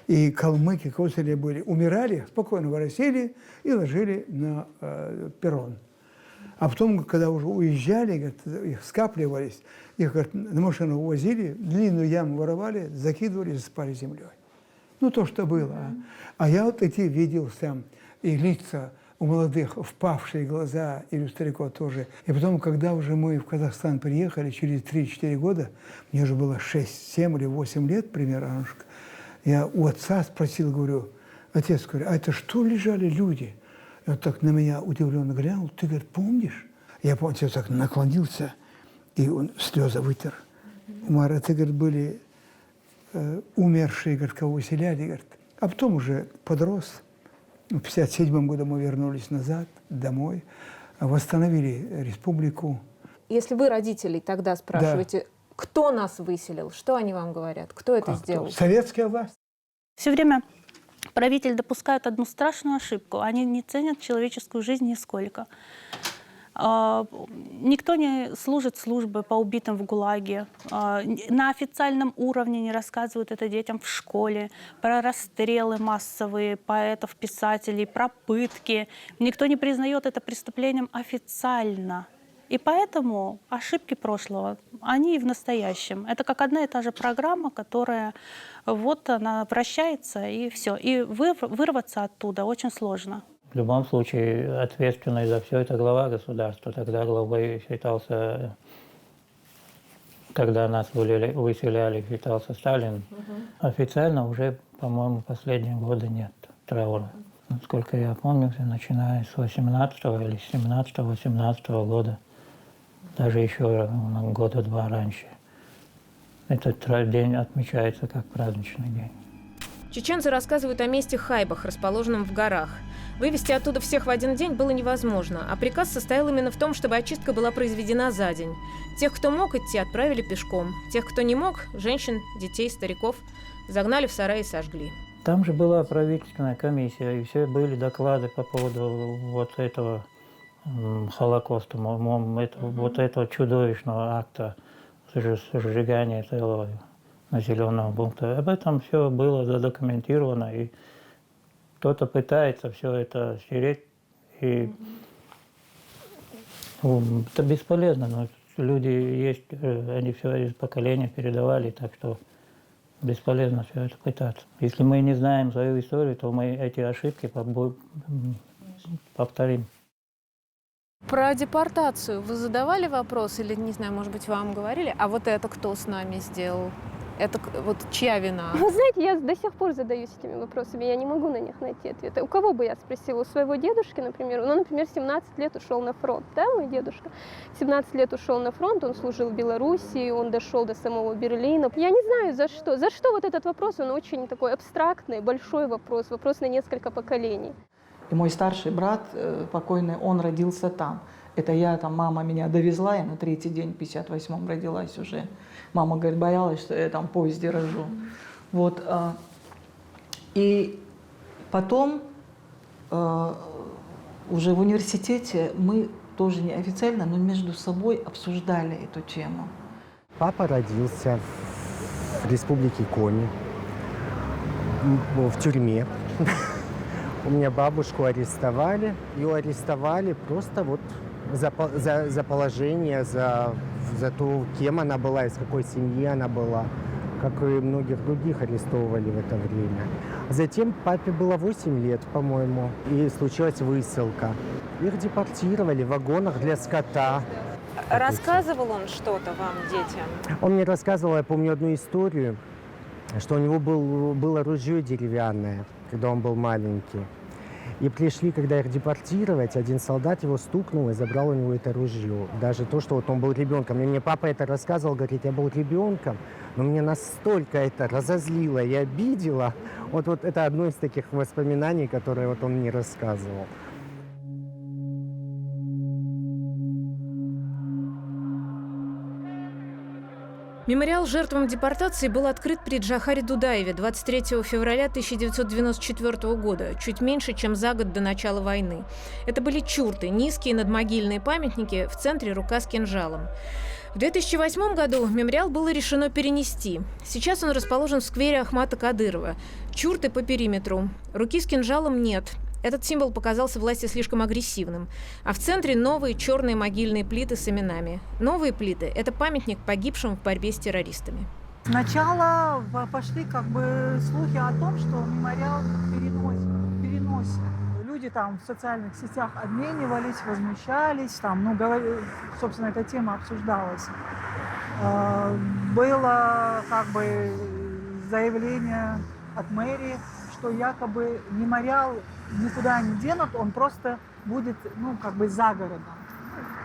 и калмыки, косари были, умирали, спокойно вырастили и ложили на перрон. А потом, когда уже уезжали, говорит, их скапливались, их говорит, на машину увозили, длинную яму воровали, закидывали, засыпали землей. Ну, то, что было. А я вот эти видел сам, и лица у молодых, впавшие глаза, и у стариков тоже. И потом, когда уже мы в Казахстан приехали, через 3-4 года, мне уже было 6, 7 или 8 лет примерно, я у отца спросил, говорю, отец, говорю, а это что лежали люди? И он так на меня удивленно глянул, ты, говорит, помнишь? Я помню, отец так наклонился, и он слезы вытер. Умар, это, говорит, были умершие, говорит, кого выселяли, говорит. А потом уже подрос. В 1957 году мы вернулись назад, домой, восстановили республику. Если вы родителей тогда спрашиваете, кто нас выселил, что они вам говорят? Кто это сделал? Советская власть. Все время правитель допускает одну страшную ошибку. Они не ценят человеческую жизнь нисколько. Никто не служит службы по убитым в ГУЛАГе. На официальном уровне не рассказывают это детям в школе. Про расстрелы массовые поэтов, писателей, про пытки. Никто не признает это преступлением официально. И поэтому ошибки прошлого, они и в настоящем. Это как одна и та же программа, которая вот она вращается, и все. И вырваться оттуда очень сложно. В любом случае, ответственный за все это глава государства. Тогда главой считался, когда нас выселяли, считался Сталин. Официально уже, по-моему, последние годы нет траура. Насколько я помню, начиная с 18-го или 17-18 года, даже еще года 2 раньше. Этот день отмечается как праздничный день. Чеченцы рассказывают о месте Хайбах, расположенном в горах. Вывести оттуда всех в один день было невозможно, а приказ состоял именно в том, чтобы очистка была произведена за день. Тех, кто мог идти, отправили пешком. Тех, кто не мог, женщин, детей, стариков, загнали в сарай и сожгли. Там же была правительственная комиссия, и все были доклады по поводу вот этого Холокоста, вот этого чудовищного акта сжигания целого населенного пункта. Об этом все было задокументировано, и кто-то пытается все это стереть, и это бесполезно, но люди есть, они все из поколения передавали, так что бесполезно все это пытаться. Если мы не знаем свою историю, то мы эти ошибки повторим. Про депортацию вы задавали вопрос или, не знаю, может быть, вам говорили, а вот это кто с нами сделал? Это вот чья вина? Вы знаете, я до сих пор задаюсь этими вопросами, я не могу на них найти ответа. У кого бы я спросила? У своего дедушки, например. Он, например, 17 лет ушел на фронт, да, мой дедушка? 17 лет ушел на фронт, он служил в Белоруссии, он дошел до самого Берлина. Я не знаю, за что. За что вот этот вопрос, он очень такой абстрактный, большой вопрос, вопрос на несколько поколений. И мой старший брат, покойный, он родился там. Это мама меня довезла, я на 3-й день, в 58-м родилась уже. Мама, говорит, боялась, что я там в поезде рожу. Вот. И потом уже в университете мы тоже неофициально, но между собой обсуждали эту тему. Папа родился в республике Коми, в тюрьме. У меня бабушку арестовали. Ее арестовали просто вот за положение, за то, кем она была, из какой семьи она была, как и многих других арестовывали в это время. Затем папе было 8 лет, по-моему, и случилась высылка. Их депортировали в вагонах для скота. Рассказывал он что-то вам, детям? Он мне рассказывал, я помню одну историю, что у него было ружье деревянное, когда он был маленький. И пришли, когда их депортировать, один солдат его стукнул и забрал у него это ружье. Даже то, что вот он был ребенком. Мне папа это рассказывал, говорит, я был ребенком, но меня настолько это разозлило и обидело. Вот это одно из таких воспоминаний, которые вот он мне рассказывал. Мемориал жертвам депортации был открыт при Джохаре Дудаеве 23 февраля 1994 года, чуть меньше, чем за год до начала войны. Это были чурты, низкие надмогильные памятники, в центре рука с кинжалом. В 2008 году мемориал было решено перенести. Сейчас он расположен в сквере Ахмата Кадырова. Чурты по периметру. Руки с кинжалом нет. Этот символ показался власти слишком агрессивным. А в центре новые черные могильные плиты с именами. Новые плиты – это памятник погибшим в борьбе с террористами. Сначала пошли как бы слухи о том, что мемориал переносит. Люди там в социальных сетях обменивались, возмущались, там, ну, собственно, эта тема обсуждалась. Было как бы заявление от мэрии, что якобы мемориал никуда не денут, он просто будет, ну, как бы за городом,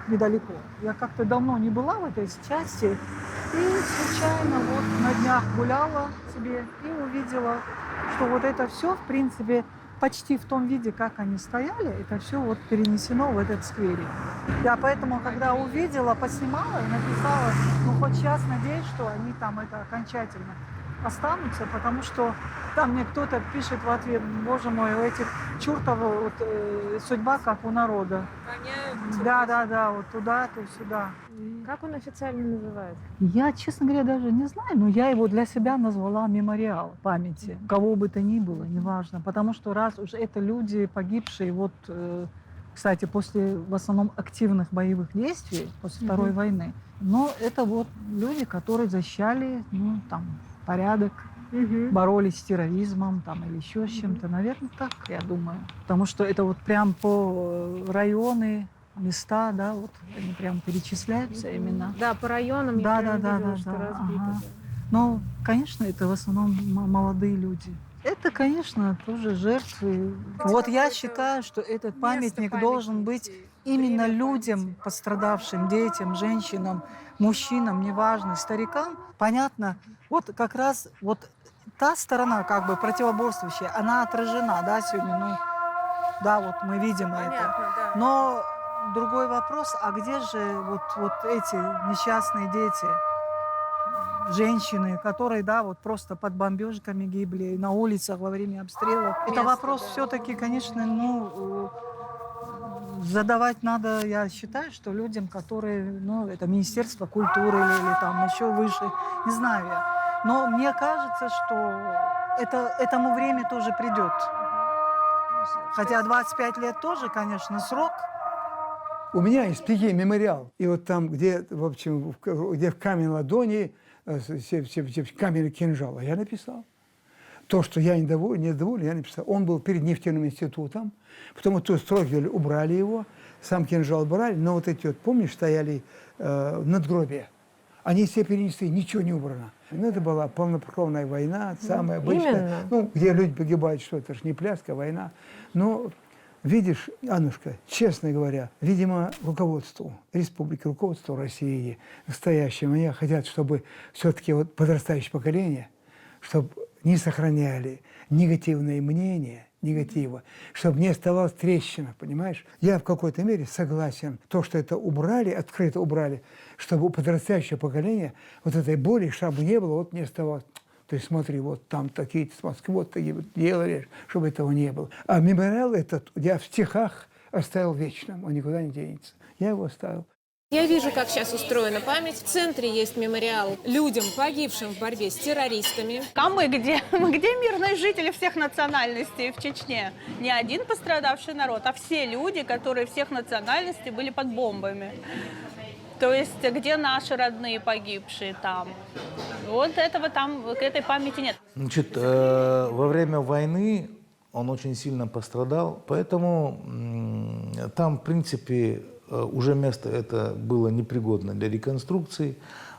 недалеко. Я как-то давно не была в этой части, и случайно вот на днях гуляла себе и увидела, что вот это все, в принципе, почти в том виде, как они стояли, это все вот перенесено в этот скверик. Я поэтому, когда увидела, поснимала и написала, ну, хоть сейчас надеюсь, что они там это окончательно останутся, потому что там мне кто-то пишет в ответ: боже мой, у этих чертов вот, судьба как у народа. Да, вот туда, то сюда. Как он официально называется? Я, честно говоря, даже не знаю, но я его для себя назвала мемориал памяти. Кого бы то ни было, неважно. Потому что раз уж это люди, погибшие, вот, кстати, после в основном активных боевых действий, после Второй войны, но это вот люди, которые защищали, ну, там, порядок, боролись с терроризмом там, или еще с чем-то. Наверное, так, я думаю. Потому что это вот прям по районы, места, да, вот они прям перечисляются имена. Да, по районам да, я да, видела, да, что да, разбито. ага. Но, конечно, это в основном молодые люди. Это, конечно, тоже жертвы. Вот я считаю, что этот памятник должен быть именно людям, пострадавшим, детям, женщинам, мужчинам, неважно, старикам. Понятно, вот как раз вот та сторона, как бы противоборствующая, она отражена, да, сегодня, ну, да, вот мы видим это. Но другой вопрос, а где же вот эти несчастные дети, женщины, которые, да, вот просто под бомбежками гибли на улицах во время обстрелов? Это вопрос все-таки, конечно, ну, задавать надо, я считаю, что людям, которые, ну, это Министерство культуры или там еще выше, не знаю я. Но мне кажется, что этому время тоже придет. Хотя 25 лет тоже, конечно, срок. У меня есть Пиге мемориал. И вот там, где, в общем, где в камень ладони, камень кинжала, я написал. То, что я недоволен, я написал. Он был перед нефтяным институтом. Потом эту строитель убрали его, сам кинжал брали, но вот эти вот, помнишь, стояли надгробия. Они все перенесли, ничего не убрано. Ну, это была полнокровная война, самая обычная. Ну, где люди погибают, что это же не пляска, война. Но, видишь, Аннушка, честно говоря, видимо, руководству республики, руководству России, настоящему, они хотят, чтобы все-таки вот подрастающее поколение, чтобы не сохраняли негативные мнения, негатива, чтобы не оставалась трещина, понимаешь? Я в какой-то мере согласен. То, что это убрали, открыто убрали, чтобы у подрастающего поколения вот этой боли, чтобы не было, вот не оставалось. То есть смотри, вот там такие-то, вот такие вот делали, чтобы этого не было. А мемориал этот я в стихах оставил вечным, он никуда не денется. Я его оставил. Я вижу, как сейчас устроена память. В центре есть мемориал людям, погибшим в борьбе с террористами. А мы где? Мы где мирные жители всех национальностей в Чечне? Не один пострадавший народ, а все люди, которые всех национальностей были под бомбами. То есть где наши родные погибшие там? Вот этого там, к этой памяти нет. Значит, во время войны он очень сильно пострадал, поэтому там, в принципе, уже место это было непригодно для реконструкции.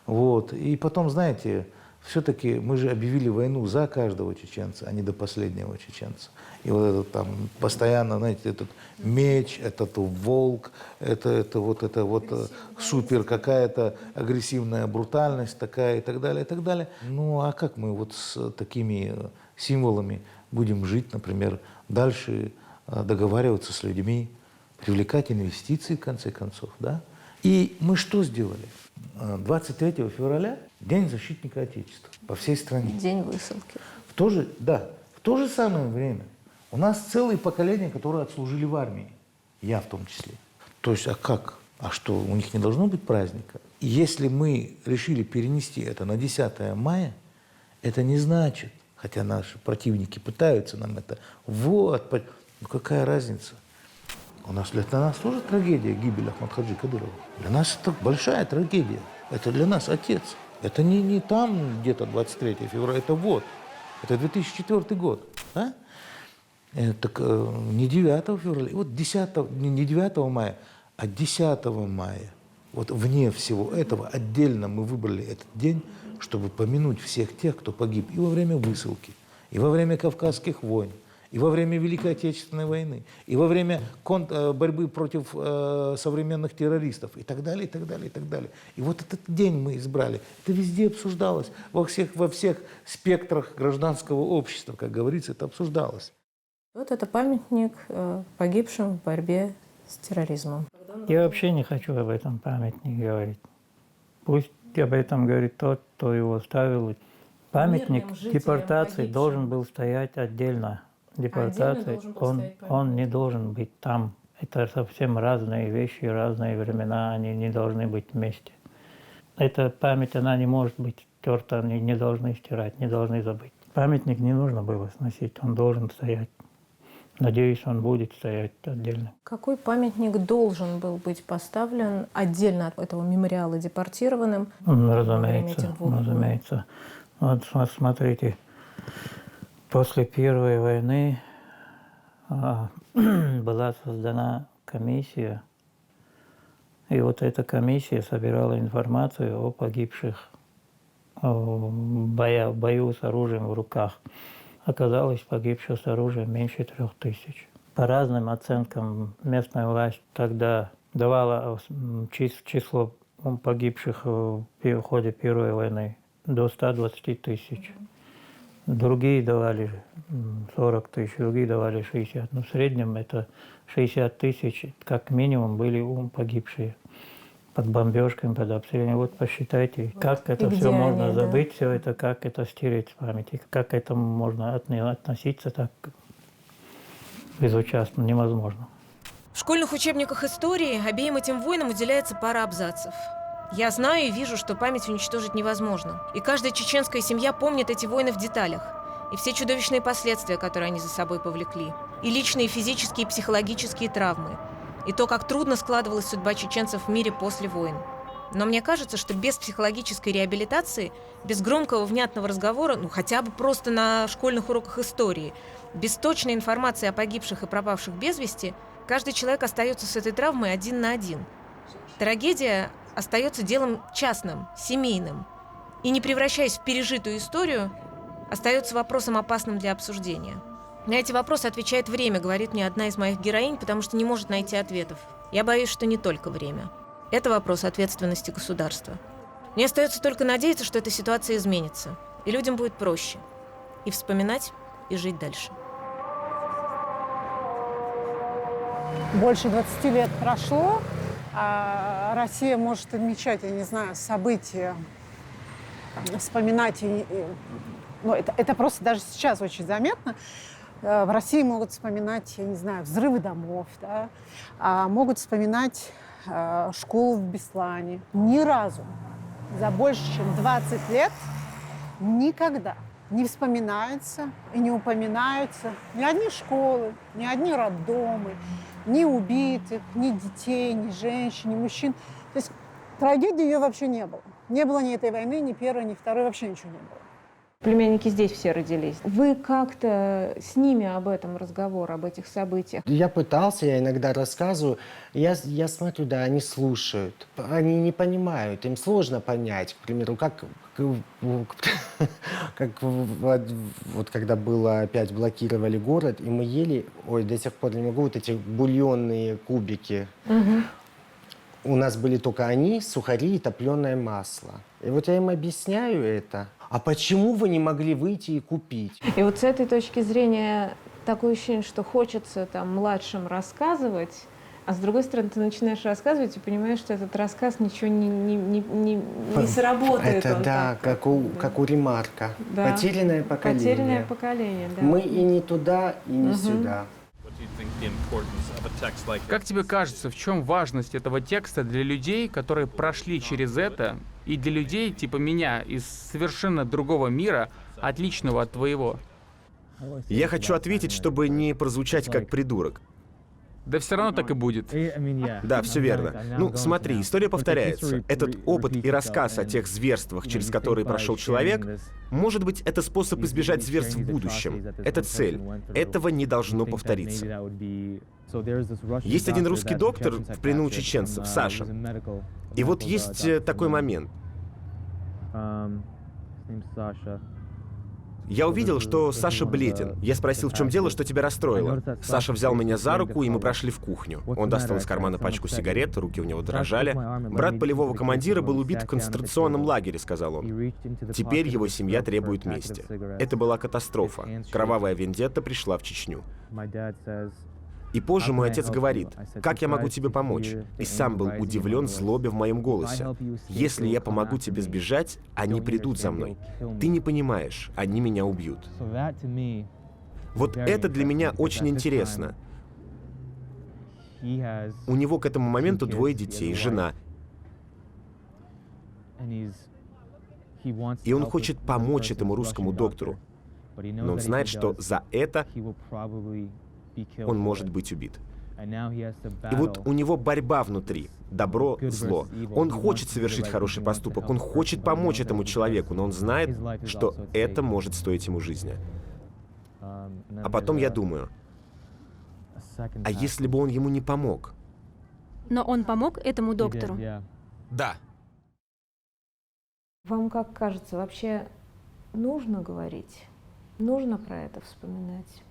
Вот. И потом, знаете, все-таки мы же объявили войну за каждого чеченца, а не до последнего чеченца. И вот это там постоянно, знаете, этот меч, этот волк, это вот супер какая-то агрессивная брутальность такая и так далее, и так далее. Ну а как мы вот с такими символами будем жить, например, дальше договариваться с людьми, привлекать инвестиции, в конце концов, да? И мы что сделали? 23 февраля – День защитника Отечества по всей стране. День высылки. В то же самое время у нас целые поколения, которые отслужили в армии. Я в том числе. То есть, а как? А что, у них не должно быть праздника? И если мы решили перенести это на 10 мая, это не значит, хотя наши противники пытаются нам это, ну какая разница? Для нас тоже трагедия гибель Ахмад-Хаджи Кадырова. Для нас это большая трагедия. Это для нас отец. Это не там где-то 23 февраля, это это 2004 год. А? Так не 9 февраля, вот 10, не 9 мая, а 10 мая. Вот вне всего этого отдельно мы выбрали этот день, чтобы помянуть всех тех, кто погиб и во время высылки, и во время Кавказских войн, и во время Великой Отечественной войны, и во время борьбы против современных террористов, и так далее, и так далее, и так далее. И вот этот день мы избрали. Это везде обсуждалось, во всех спектрах гражданского общества, как говорится, это обсуждалось. Вот это памятник погибшим в борьбе с терроризмом. Я вообще не хочу об этом памятнике говорить. Пусть об этом говорит тот, кто его ставил. Памятник депортации должен был стоять отдельно. Депортации, он не должен быть там. Это совсем разные вещи, разные времена, они не должны быть вместе. Эта память, она не может быть стерта, они не должны стирать, не должны забыть. Памятник не нужно было сносить, он должен стоять. Надеюсь, он будет стоять отдельно. Какой памятник должен был быть поставлен отдельно от этого мемориала депортированным? Разумеется. Вот смотрите, после Первой войны была создана комиссия, и вот эта комиссия собирала информацию о погибших в бою с оружием в руках. Оказалось, погибших с оружием меньше 3000. По разным оценкам местная власть тогда давала число погибших в ходе Первой войны до 120 тысяч. Другие давали 40 тысяч, другие давали 60. Но в среднем это 60 тысяч, как минимум, были погибшие под бомбежками, под обстрелами. Вот посчитайте, как это все можно забыть, все это, как это стереть с памяти, как к этому можно относиться так безучастно, невозможно. В школьных учебниках истории обеим этим войнам уделяется пара абзацев. Я знаю и вижу, что память уничтожить невозможно. И каждая чеченская семья помнит эти войны в деталях. И все чудовищные последствия, которые они за собой повлекли. И личные физические и психологические травмы. И то, как трудно складывалась судьба чеченцев в мире после войн. Но мне кажется, что без психологической реабилитации, без громкого внятного разговора, хотя бы просто на школьных уроках истории, без точной информации о погибших и пропавших без вести, каждый человек остается с этой травмой один на один. Трагедия остается делом частным, семейным. И не превращаясь в пережитую историю, остается вопросом опасным для обсуждения. На эти вопросы отвечает время, говорит мне одна из моих героинь, потому что не может найти ответов. Я боюсь, что не только время. Это вопрос ответственности государства. Мне остается только надеяться, что эта ситуация изменится, и людям будет проще. И вспоминать, и жить дальше. Больше 20 лет прошло, а Россия может отмечать, я не знаю, события, вспоминать. Это просто даже сейчас очень заметно. В России могут вспоминать, я не знаю, взрывы домов, да? Могут вспоминать школу в Беслане. Ни разу за больше, чем 20 лет никогда не вспоминаются и не упоминаются ни одни школы, ни одни роддомы, ни убитых, ни детей, ни женщин, ни мужчин. То есть трагедии ее вообще не было. Не было ни этой войны, ни первой, ни второй, вообще ничего не было. Племянники здесь все родились. Вы как-то с ними об этом разговор, об этих событиях? Я пытался, я иногда рассказываю. Я смотрю, да, они слушают. Они не понимают, им сложно понять. К примеру, как вот когда было опять блокировали город, и мы ели, до сих пор не могу, вот эти бульонные кубики. У нас были только они, сухари и топленое масло. И вот я им объясняю это. А почему вы не могли выйти и купить? И вот с этой точки зрения такое ощущение, что хочется там младшим рассказывать, А с другой стороны, ты начинаешь рассказывать и понимаешь, что этот рассказ ничего не сработает. Это да, как у Ремарка. Да. Потерянное поколение. Потерянное поколение, да. Мы и не туда, и не сюда. Как тебе кажется, в чем важность этого текста для людей, которые прошли через это, и для людей типа меня из совершенно другого мира, отличного от твоего? Я хочу ответить, чтобы не прозвучать как придурок. Да все равно так и будет. Да, все верно. Ну, смотри, история повторяется. Этот опыт и рассказ о тех зверствах, через которые прошел человек, может быть, это способ избежать зверств в будущем. Это цель. Этого не должно повториться. Есть один русский доктор в плену у чеченцев, Саша. И вот есть такой момент. Я увидел, что Саша бледен. Я спросил, в чем дело, что тебя расстроило. Саша взял меня за руку, и мы прошли в кухню. Он достал из кармана пачку сигарет, руки у него дрожали. Брат полевого командира был убит в концентрационном лагере, сказал он. Теперь его семья требует мести. Это была катастрофа. Кровавая вендетта пришла в Чечню. И позже мой отец говорит, как я могу тебе помочь? И сам был удивлен злобе в моем голосе. Если я помогу тебе сбежать, они придут за мной. Ты не понимаешь, они меня убьют. Вот это для меня очень интересно. У него к этому моменту 2 детей, жена. И он хочет помочь этому русскому доктору. Но он знает, что за это он может быть убит. И вот у него борьба внутри. Добро, зло. Он хочет совершить хороший поступок, он хочет помочь этому человеку, но он знает, что это может стоить ему жизни. А потом я думаю, а если бы он ему не помог? Но он помог этому доктору? Да. Вам как кажется, вообще нужно говорить? Нужно про это вспоминать?